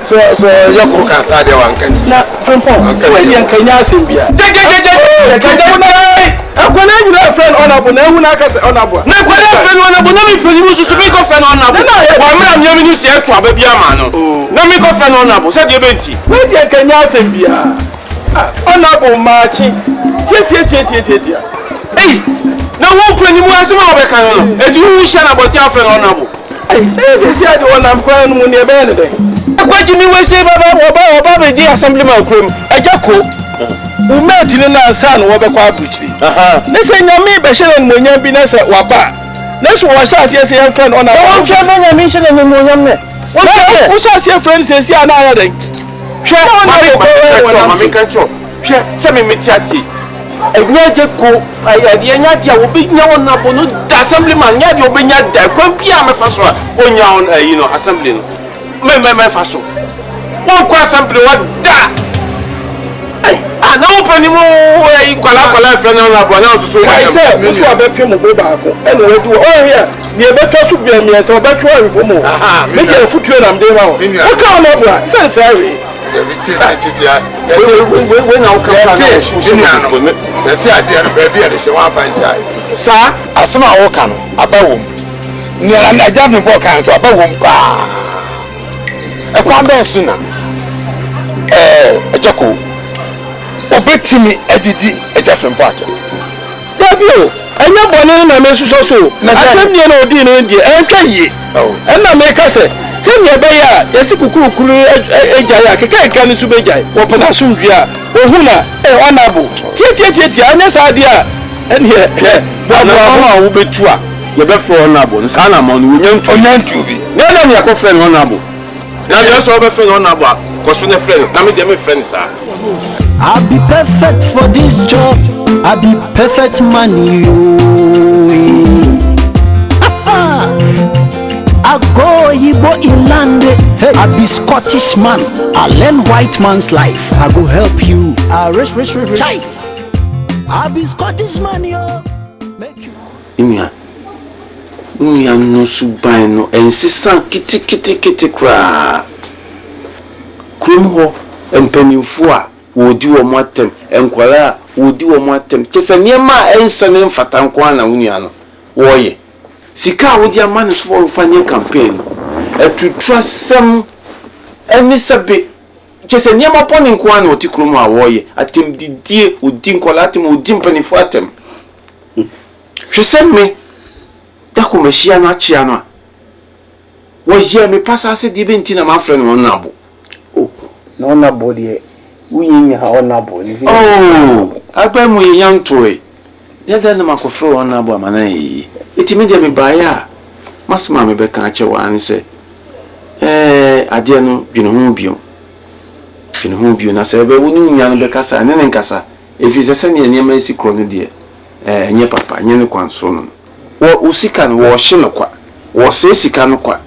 so Ajako ka sa de wan kan na frompo so yan kanya sembia kanya na akwana nyina friend onabo na ehu na aka se onabo na akwana friend onabo na mi friend mu susu mi ko friend onabo wa mra nyami ni se etu aba bia ma no na mi ko friend onabo se de benti we de kanya sembia onabo maachi tie eh na wo friend mu asema obeka no eju hu sha na boti friend onabo se ade onam kwa no mu ne be ne de akwaji mi we se baba be di assemblyman krom Ajako umeti ni na san wo be kwa abuchiri ne se nyame be hye ne monyam bi na se waba na so wo sha ase yan friend ona wo hwe na nyame hye ne monyam ne wo sha ase friend se si ana ya den hwe ona mama kan cho hwe se me meti ase Ajako ayade nya dia wo bi nya wona bo no da assemblyman nya dia wo bi nya da kwa bia me fa so onya on assembly no me fa so wo kwa assembly wo da na open ni mo kwala friend na bo na so say mo so abepie mo bo baako e no we do o here ni e beto so bia mi se obetwa awifo mo me je futuo na mde ma o ka no bra say sorry we na o ka na say ade no ba bia de she wan bancha sa asema wo ka no abawom ni ala na jafe bo kan so abawom pa e kwa be suna Ajako obetimi adidi ajafe mpata dabio anya bone na me suso so atemnie na odi no die entwa yi na me ka se me be ya yesi kukukuru eja ya keka ni su beja wo pena sumdua ohu na onabo tie anya sa dia ene bo wo betu a ye be fro onabo nsa na ma no onyantu bi na me akofre no onabo na je so be friend onabo ko so ne friend na me de me friend sa I'll be perfect for this job. I'll be perfect man, I go Igbo inland. Hey, I'll be Scottish man. I learn white man's life. I go help you. Rich. Chai. I'll be Scottish man, yo. Make you. Unya no suban no ensisan kiti kra. Kumho empanimfo a wodi wo motem enkwara wodi wo motem kyese niema ensane mfata nko ana unya no woye sika wodi amane so wo fanye campaign etutra sem eni sabe kyese niema poni nko ana otikrom a woye atem didie odi nkola atem odi mpanimfo atem hwese me dako mehia no achia no woye me pasa se di benti na ma frɛ no nabo no na body unyinya ona body agba mu yan toy yeda na makofro ona bo amana yi etimi de me baya masma me be kan chewa an se ade no dwene ho bio na se be wonu nya no be kasa ne nkasa efi se ne niam esi kro no de enye papa nye ne kwanso no wo usika no wo hye no kwa wo se sika no kwa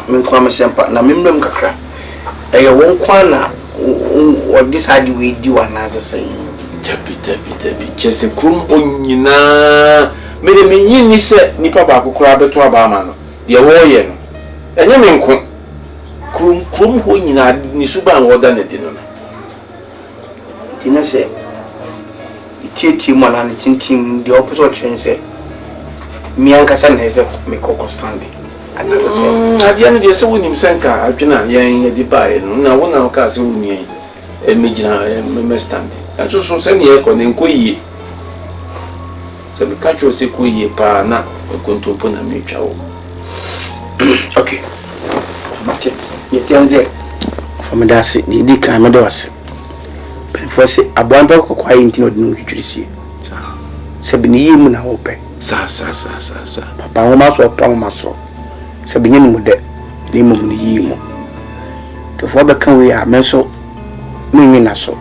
me kwa me sempa na memrem kakra ɛyɛ wɔn kwan na wɔde saa de wei di wɔn anaasɛ sɛn. Dabi kyɛsɛ kurom onyinaa mede menyi ni sɛ nipa baako koraa bɛto abaama no deɛ wɔɔyɛ no ɛnyɛ me nko kurom hɔ nyinaa ne suban wɔda ne de no no nti na sɛ tietie mu anaa ne tintim deɛ ɔpɛ sɛ ɔkyerɛ sɛ miankasa na ɛsɛ mekɔkɔ stande anaasɛ sɛ adeɛ no deɛ sɛ wonim sɛ nka adwene a yɛn yɛde baeɛ no na wo na wokaa sɛ wonua mɛgyina mɛstande ɛnso so sɛneɛ ɛkɔ ne nkɔ yie sɛ meka kyerɛ sɛ kɔ yie paa na nkontompo na metwa wo okay mate yɛtian sɛ ɔfameda ase deɛ di kan mɛdɛ wase pɛnifoɔ sɛ aboa mpɛ kɔkɔ ayɛ nti na ɔde ne wotwitwiri sie sɛ bine yie mu na wopɛ saa papa nwoma so ɔpa nwoma so sɛ binye ne mu dɛ ne mmom ne yie mu tɔfoɔ bɛka wei a mɛ nso menwi na so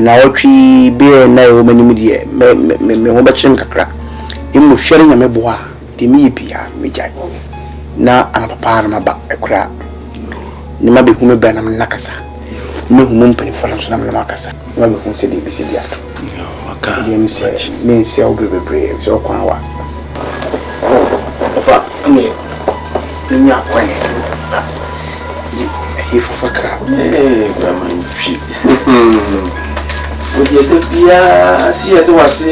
na wɔtwi bɛɛ na ɛwɔ m'anim deɛ me ho bɛkyerɛ me kakra ne mu hwɛre nyame boa a deɛ meyɛ bia megyae na anapapa na maba ɛkora ne ma bɛhu me bɛ na mena kasa mehu mu mpanimfoɔ no nso na mena makasa ne ma bɛhu sɛ deɛ bɛsɛ bi ato deɛ me sɛ mensɛ wo bebree sɛ ɔkwan wa ɔfa ɛneɛ menya kwan ɛyɛ fofa kra bamantwi wodeɛ da biaa si yɛde wase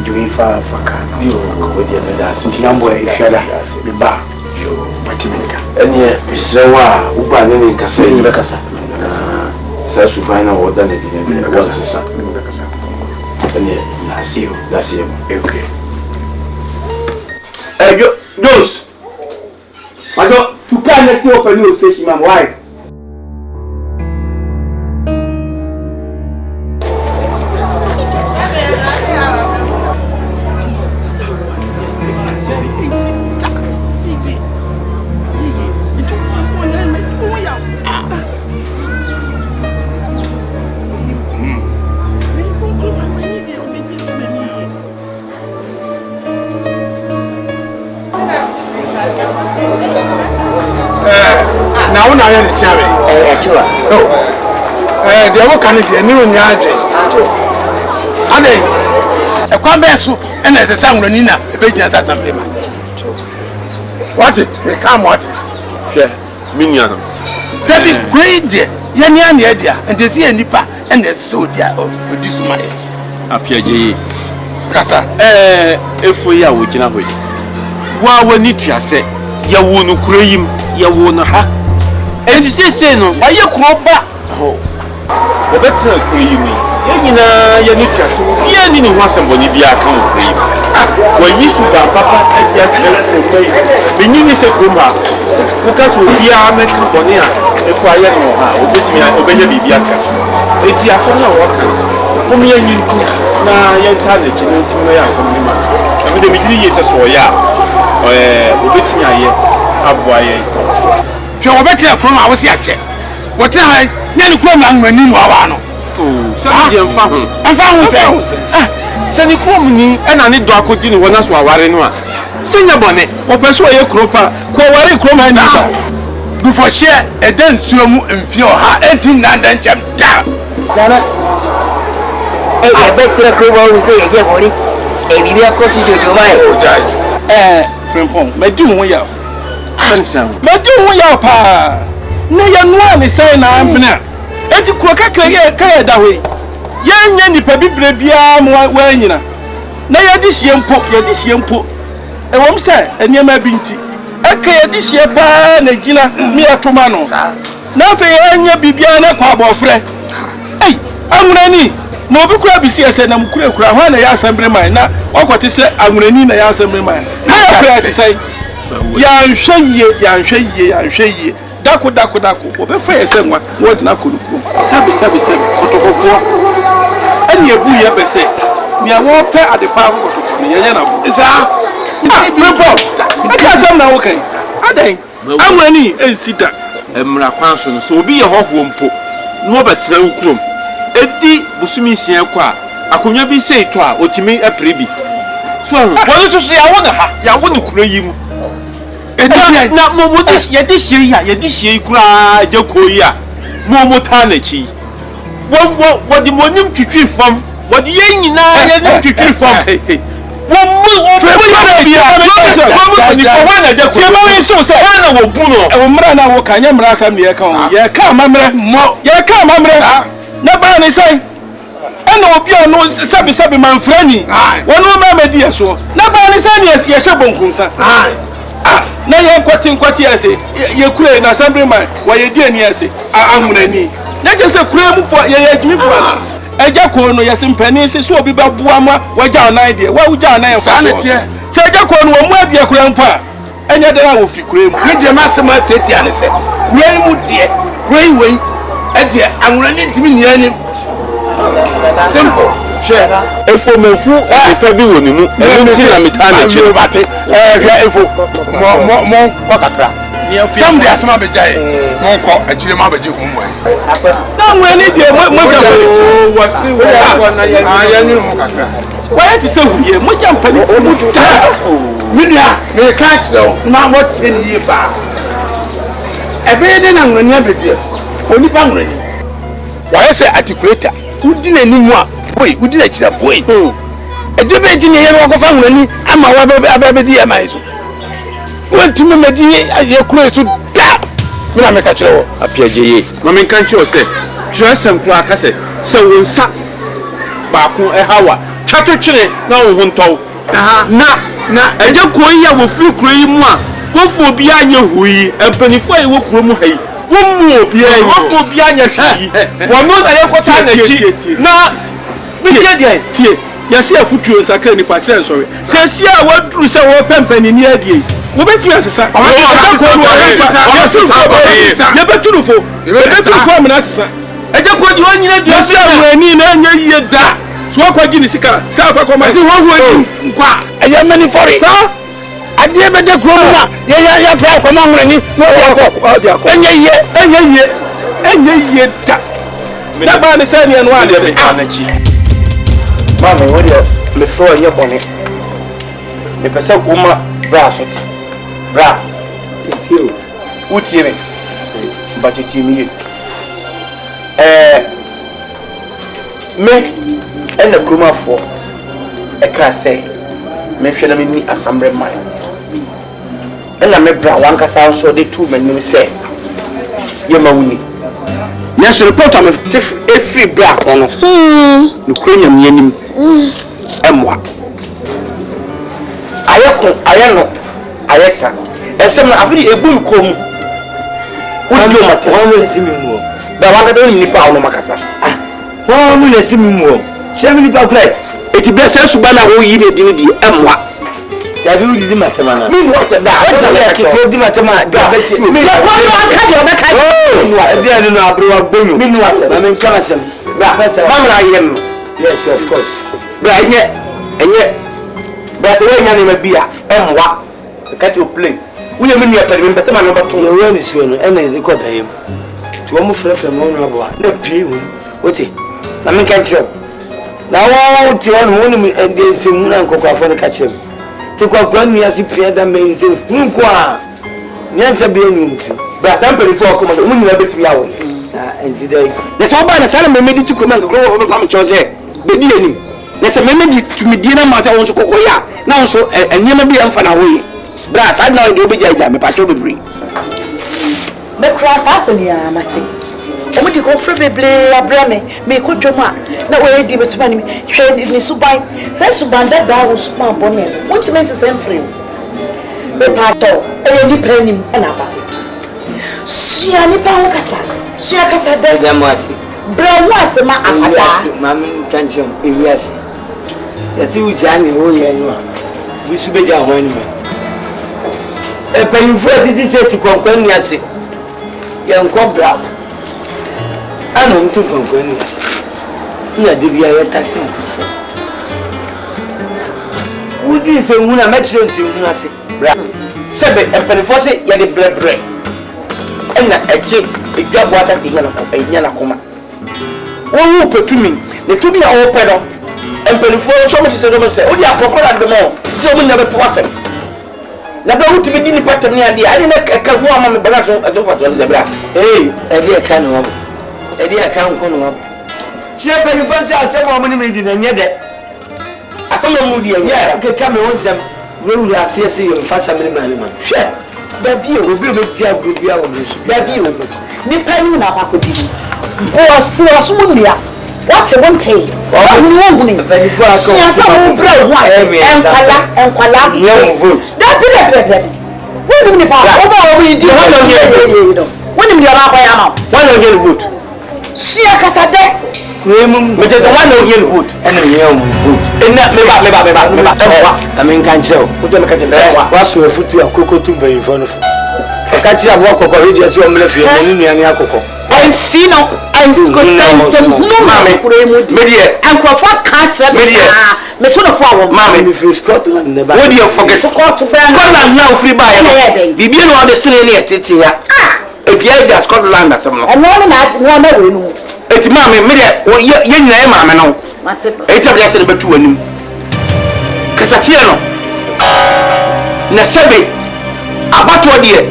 doing fa ka wodeɛ mɛda ase nyambo ɛfiada me ba matimika ɛneɛ mesrɛ wo a woba ne ne nkasa yi bɛkasa saa suban na wɔda ne bi ne wɔnsesa ɛneɛ naseɛ mu okay Jones Majo tukaa na si open new station mam why na wona ayɛ ne kyerɛ ɛkyewa deɛ woka ne deɛ ne wonya adwe adɛn ɛkwan bɛɛ so ɛna ɛsɛ sɛ nwurani na ɛbɛgyina sɛ asamblema wate meka ma wate hwɛ me nua no dabi kwei deɛ yɛne aneɛ deɛ ɛnti sɛ yɛ nnipa ɛna ɛsɛ sɛ ɔdi so ma yɛ apiagye yi kasa efo yi a wogyina hɔ yi wa wani tua sɛ yɛwo no kuro yi mu yɛwo no ha enti sese no wayɛ kuro ba wɔbɛtena kuro yi mu yɛn nyinaa yɛne tua sɛ obiara ni ne ho asɛmbɔne biara ka wɔ kuro yi mu wayi suban papa adi akyerɛ kuro yi menyi ne sɛ kurom ha woka sɛ obiara mɛka bɔne a efo ayɛ no wɔ ha obɛnya biribi aka enti asɛm no a wɔka mom yɛnyi ntu na yɛnta n'akyi no ntim no yɛ asɛm no ma na mede megyere yie sɛ sɛ ɔyɛ a wɔbɛtumi ayɛ aboa yɛn hwɛ wɔbɛtena kurom a wo se akyɛ wɔtena ha ne ne kurom na nwurani no awaa no sɛ deɛ mfa ho sɛ sɛ ne kurom ni ɛna ne dɔ akɔdi ne hɔ na so aware no a sɛ nyɛ bɔne wɔpɛ sɛ ɔyɛ kuro pa kɔware kurom ha nnipa dufɔkyeɛ ɛda nsuo mu mfie ɔha ɛntim nnanda nkyɛm da dana ɛbɛtena kurom a wo sɛ yɛgye bɔne biribi akɔ so dwodwoma Frimpong, me do ho ya. Me do ho ya pa. Na ya noa ne sai na ambena. Enti kuro kakra ye ka da hoi. Ya nya nipa bibre bia mo wa nyina. Na ya di hie mpo. E wom se eniema bi nti. Eka ya di hie pa na gina mi atoma no. Na fe ya nya bibia na kwa abofre. Ei, amurani. Na obi kura bi ese na mkure kura ho na ya assembly man na okwete se amurani na ya assembly man. Na ya kura ti sai. Ya nhweye. Dako. Obe fa ese nwa. Wo dina konuku. Sabi. Kotokofo. Ani ebu ye be se. Ni awon pe adepa kotokofo ni yenya na bu. Isa. Report. Aka sam na wo kan. Adan. Amurani ensida. Emra kwan so no so obi ye hoho mpo. No betra ukurom. Edi busumi sia kwa akonya bi sei to a otimi apre bi so won so ya won ha ya won kuro yi mu na mo this year kura AGYA KOO ya mo tanachi what the monim twitwi fam what the nyina ye nim twitwi fam na obi ono sabi manfrani wono ma media so na ba ni sane ye shebonkunsa na ye kwati ase ye kure na assemblyman wa ye die ni ase ahunani na je se kure mu fo ye adwimi fo AGYA KOO no ye simpani se so obi ba bua ma wagya onan de wa wugya onan fo se AGYA KOO no wo mu abia kure mpa enya de na wo fi kure mu ni de ma se ma tete ane se kure mu de kure wei e de ahunani ntimi ni ani simple. Share. Efo mefu epe bi woni mu. Enu ti na metana chi bate. Hwe efo. Mo kakra. Some dey asema be jai. Mo ko achire ma be je gun mo. Na nwe ni de mo ja ko wasi wo na ya. Ya ni mo kakra. Why ti se huye mo ja mpani ti mo ta. Minia, me ka kire na mo ti ni yi ba. Ebe de na nwani abedie. Onipa nwani. Why say articulator? Udina ni mu a boy udina kira boy ejebe di ne ye no ko fa nwani ama wa ababedi ya mai so wantumi medi ye kuro so da me na me ka kire wo apiaje ye ma me kan kire se hwesem kura ka se wonsa ba ko hawa twato twire na wo hontow na AGYA KOO ya wo firi kuro yi mu a wo fu obi anye huyi empanifo yi wo kuro mu hayi wo obi anya hwi wo no na ye kwota na chi na bi tie yesi afutuo sakra ni kwa kire nsori sesi a waduru se wo pempani ni adie wo betu asesa ye beturu fo amna asesa AGYA KOO di onyina di ose amani na anya yie da so akwaji ni sika sa afa koma ti wo hu kwa aya mani fori sa adie be de kuro mu na ya pra koma nwani no ya ko enye ye da da ba ni se ni eno ade se anachi mama wo de me fro ye bone me pese kuma bra so bra itio utie me ba titi mi me ena kruma fo e ka se me hwe na me ni assemblyman ena me bra wanka sa so de tu manim se ye mawuni yes report am every bra kono no krenya me anim emwa ayeno ayesa esem na afiri ebum kom udio mate wa mu esimi mu da wanga de ni pa ono makasa wa mu esimi mu chemi ni pa kura eti be se suba na wo yi de dini di emwa ya bi udi matema na mi what da ya kito di matema da be si mi ya kwa aka de obeka e dia no abrowa bonyo mi what na men kama sem mama na yem yes of course bra enye bra se we nya ne mabia emwa ka ti o play we me ni apere me pese ma no bato yo we ni suo no e na record ayem ti wo mu frefre mo no abo na pie hu ote na men kan chiro na wo ti won mo ni ende se mu na nkokwa fo ne ka chiro ti kwa ni asi pie da men se nko a nyansa be ni nti bra sampere fo ko mo ni na beti ya wo enti dai na so ba na sala me medi tukro man ko wo fa me chose be di ani na se me medi tumidi na ma sa won so kokoya na won so enyema bi amfa na wo yi bra sa na ndo be jaja me pa cho bebre me cross asani ya mate omo di ko free beble abrame me ko dwoma na we di metuma ni hwe ni suban se suban da da wo suban bone won ti men se sem free me pato e ni penim na ba sia ni pa ho kasa sia kasa da mwasi bra mwasi ma akada mami kanchom ewiase yati ujani wo ye no bisu beja ho ni e payinfo titi se ti konkon ni ase ye nko bra ano mtu konkon ni ase ina de bia ye taxi nko wudi se huna metro se huna se bra sebe empenifo se ye de brebre ena eche edwa boata ti nya na koma wo petumi ne tumi a wo pedo empenifo so mo se do mo se o di akokora de mo so mo nya be po asem na ba wuti bi ni pattern ni ade ade na ka ho ama me baga so ato fa to zebra ade ka no wabo ade ka nko no wabo chie pe ni fancy asem o mo ni me di na nye de asem mo di ya ke ka me wonsem we wu asese yo fasa me ma hwe da bi o bi ti agro bi a wo me su da bi o ni pani na akodi o so mo ndia what you want to o ni won guni sia sa mo bra ho enkwala no vote da bi woni ni pa o mo ni di woni ni ba ko ya ma one no vote sia kasa de me je say one no vote ene me vote ena me ba I mean kan cheo o to me ka je wa so afutu akoko tu bayin fo no fo ka ti abo akoko radio si o mle fie ni nuani akoko en fino en ko sense no mame kure mu di me die en ko fa ka che me to no fo awon mame me free Scotland ne ba what do you forget Scotland now free buy no bibia no de sene ne tete ya ebia ja Scotland asem no en no na we no eti mame me de ye nyina mame no mate eti abia se ne betu anim kasa tie no na sebe abato de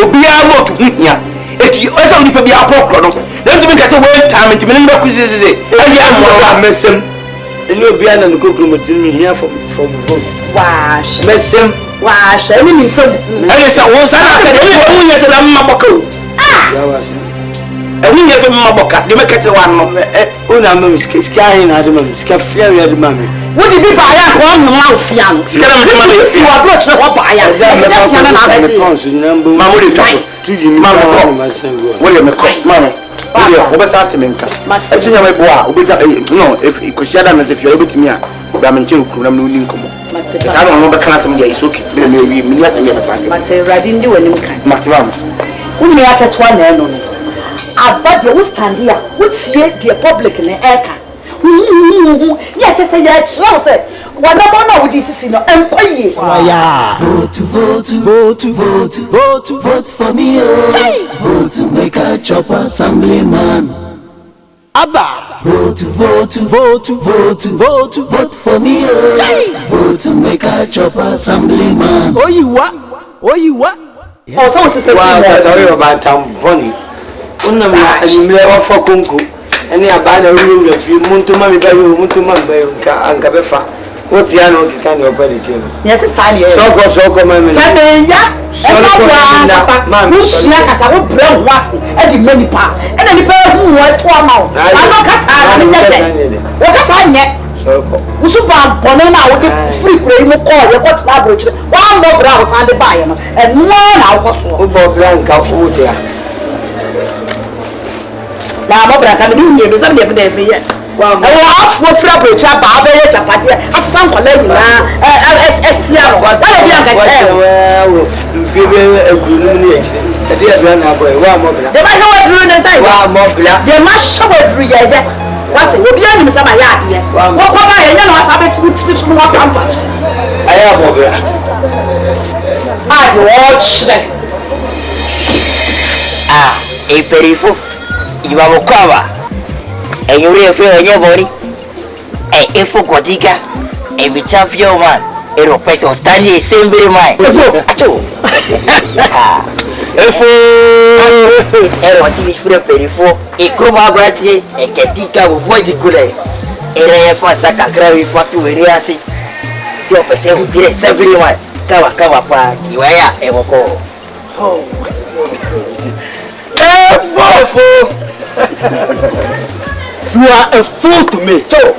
obia vote hia eti esa onipa bia apokro no na ntimi kate we time ntimi ne ba kuzizeze abi amoro wa mesem ene obia na nkokru motimi hia from vote wa mesem ni mi fam ene sa won sana ka de won yete da mmaboka ya wasi won yete mmaboka de me kate wa no una me sky na de me sky fia ya de mami wodi bi ba ya ko no ma ofia no sikara me ma de fi wa bro chere ho ba ya fia na na ba ti ma mo de tapo tuji mi ma masengo wo de me ko mama wo de wo be sa te menka eti nya me bo a wo be no if ikosia na te fia wo betimi a ba me nche okuru na me ni nkomo sa no be kana sam dia isoki me me wi me ni asem ya sa mate radi ndi woni mkan mate ba woni ya ketwa na no no abade wo stand here wo tie the public na eka ya chese ya chira se wana mona wo di sisi no enkoye Waya. Vote for me, oh. Vote to make a chop assemblyman. Abba. Vote for me, oh. Vote to make a chop assemblyman. Oh, you what? o so sisi wa ka sorry about tamponi unna ma anyimle wa fokunku ene abana uru fi muntuma mi bayo muntuma bayo anka befa oti ya no kika ni opere chelo yes sani soko mama sabe ya ma musia kasa wo bre nwase e di mani pa e na ni pa hu wo to ama o ano kasa na nyede wo kasa nye soko usuba bono na wo de free kure mu call ye ko tla bro chire wa mo bra wo sande ba ye no e no na wo so o bo blanca o dia na mo bra ka ni nye do sabe de be ye wa afo fra bro chire ba ba ye chapade asan kola nyina etia no wa de bia ga che wo mfibe egunu ni echi e de adra na boy wa mo bra de ba he wa duru ne sai wa mo bra de ma shawa duru ye je wati obi ani misa ba ya ade wo ko ba ye nya na wasa be tibi wa pampa aya mo bra ade wo chire perifo iba bokaba enyuri efe onye bori efo kotika ebi champion man ero peso stali sembere mai efo acho efo ero ti fure perifo e kroba brati e ketika bo boy dikule ere efo saka gravi fatu ere asi ti o pese u dire sembere mai kawa pa iwaya eboko You are a fool to me. So,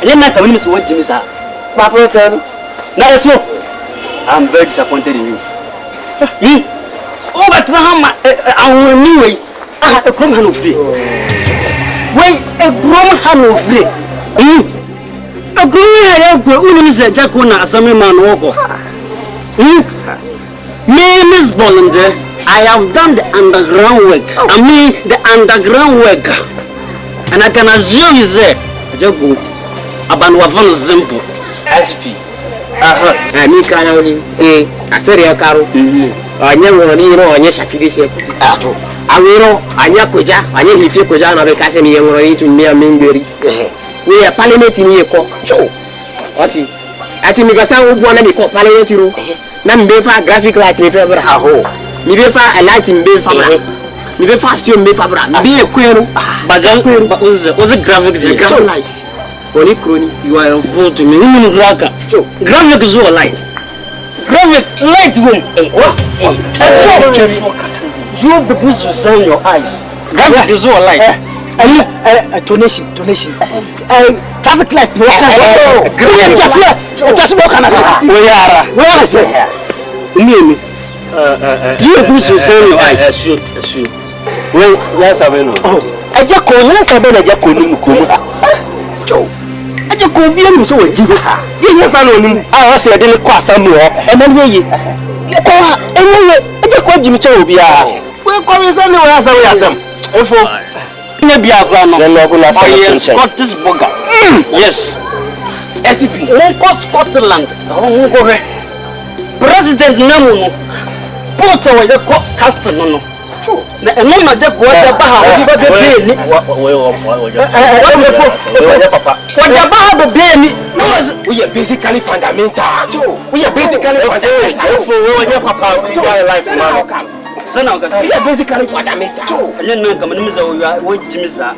and then come what Jimmy said. My brother, now so I'm very disappointed in you. Oh, but I will anyway. I have a grown hand of free. Wait, a grown hand of free. A grown hand of free. Is a Jakuna Assemblyman Woko. Name is Bollinger. I have done the underground work. I mean the underground work. And I can assure you say, just good. About one simple. SP. I mean, can only say, I said, I can't. I never know on your Saturday. I will know, I never could. I never if you could. I never cast me to me a memory. We are parliament in your court. What? I think we got some one and call parliament. na me fa graphic light me fa bra ho me be fa a light me be fa bra me be fa steel me fa bra me be ekwero Bajan was a graphic light Only crony. You are a fool to me. You graphic is all light. Graphic light room. You people should sign your eyes. Graphic is all light. Donation. Traffic light. Just walk on us. Where is it? You people should sign your eyes. Shoot. Well, yes, I know. Oh, I just call I just go be so jibu. Yes, I know. I say I didn't cross some more. And then you call anyway. I just call Jimmy Chobia. We're calling some new as I am. If maybe I run the local Scottish Boga. Yes. As if Scotland. President Namu. Put away the castle. No. Na mama je ko da baha o ba be ni wa baha be be ni we are basically fundamental we are basically fundamental we papa life man sana ga we are basically fundamental anya nan kam ni misa wo jimisa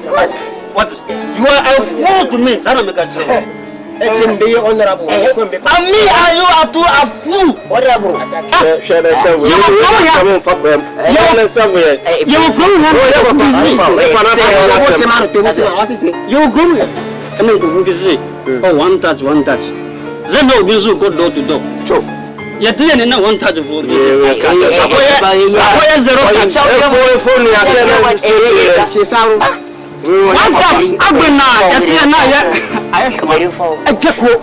what you are a fool to me sana me ka tell be honorable and me and you are to a fool honorable share the same you come for them you somewhere you come here you come here I mean go busy oh one touch then no be so go door to door you didn't know one touch for akoya zero touch phone ya share one touch agbena ya na ya I take when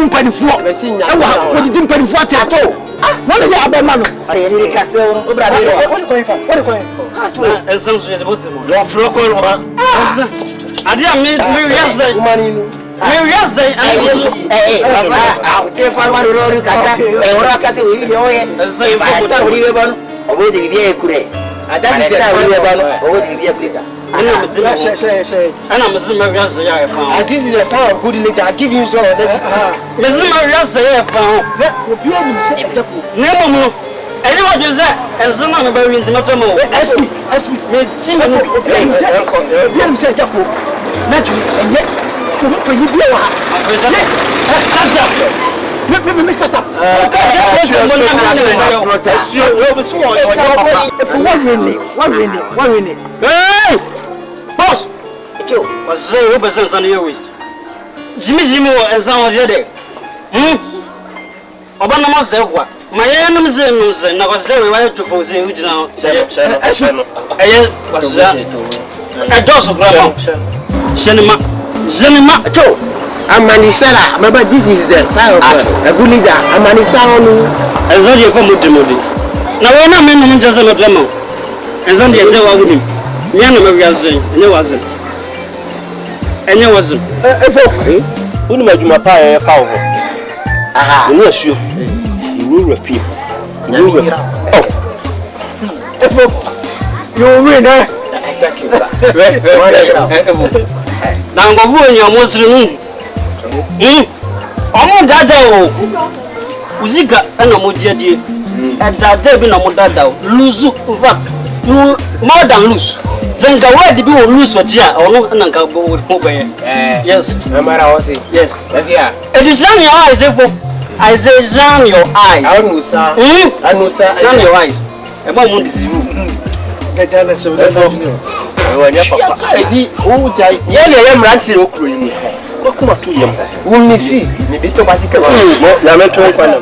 padi fo ewa we didn't padi fo ato what is about man I castle what coin essence de botemo do froko adia me reason me reason ke farwa ro kata e ora kase wi de oye sai ko ta wi be ban obo de bi e kure ada bi ta wi be ban obo de bi e kure أنا مسلم رياضة يا فاهم. This is a sign of good leader. I give you some. مسلم رياضة يا فاهم. لا وبيا نمسك أجاكو. نعم. أنا ما جزء. إنسان ما بيوي أنت ما تمو. اسمي. متجين. بيا نمسك أجاكو. نجوا. إيه. كم بيجي واحد. Shut up. One minute. Hey! Boss! Joe. What's the represents on your waist? Jimmy and some of your day. Obama myself, what? My enemies and never say we wanted to foresee which now. A dose of grandma. Zenima. Joe. I'm Manisela. Remember, this is the sign of a good leader. I'm Manisela. And then you come with the movie. Now, we're not men who just a demo. And then they say, what with him? Yana Maria's and you wasn't. And you wasn't. Who made you my pie? Aha, you sure you will refuse. You win, eh? Thank you. Now, go in your Muslim. Omo dada o uzika na mo die dada bi na mo dada o lose in fact you more than lose zenga word bi o lose o dia ono na nka bo be yes amara o say yes that's here it is shine your eyes for I say shine your eyes anusa shine your eyes e ba mo deceive dada na so wanya papa ezi o jai ye le ye mranti o kuro yi ko kuma tu yem wo mi si mi bi to ba si ke ba na me to kwa na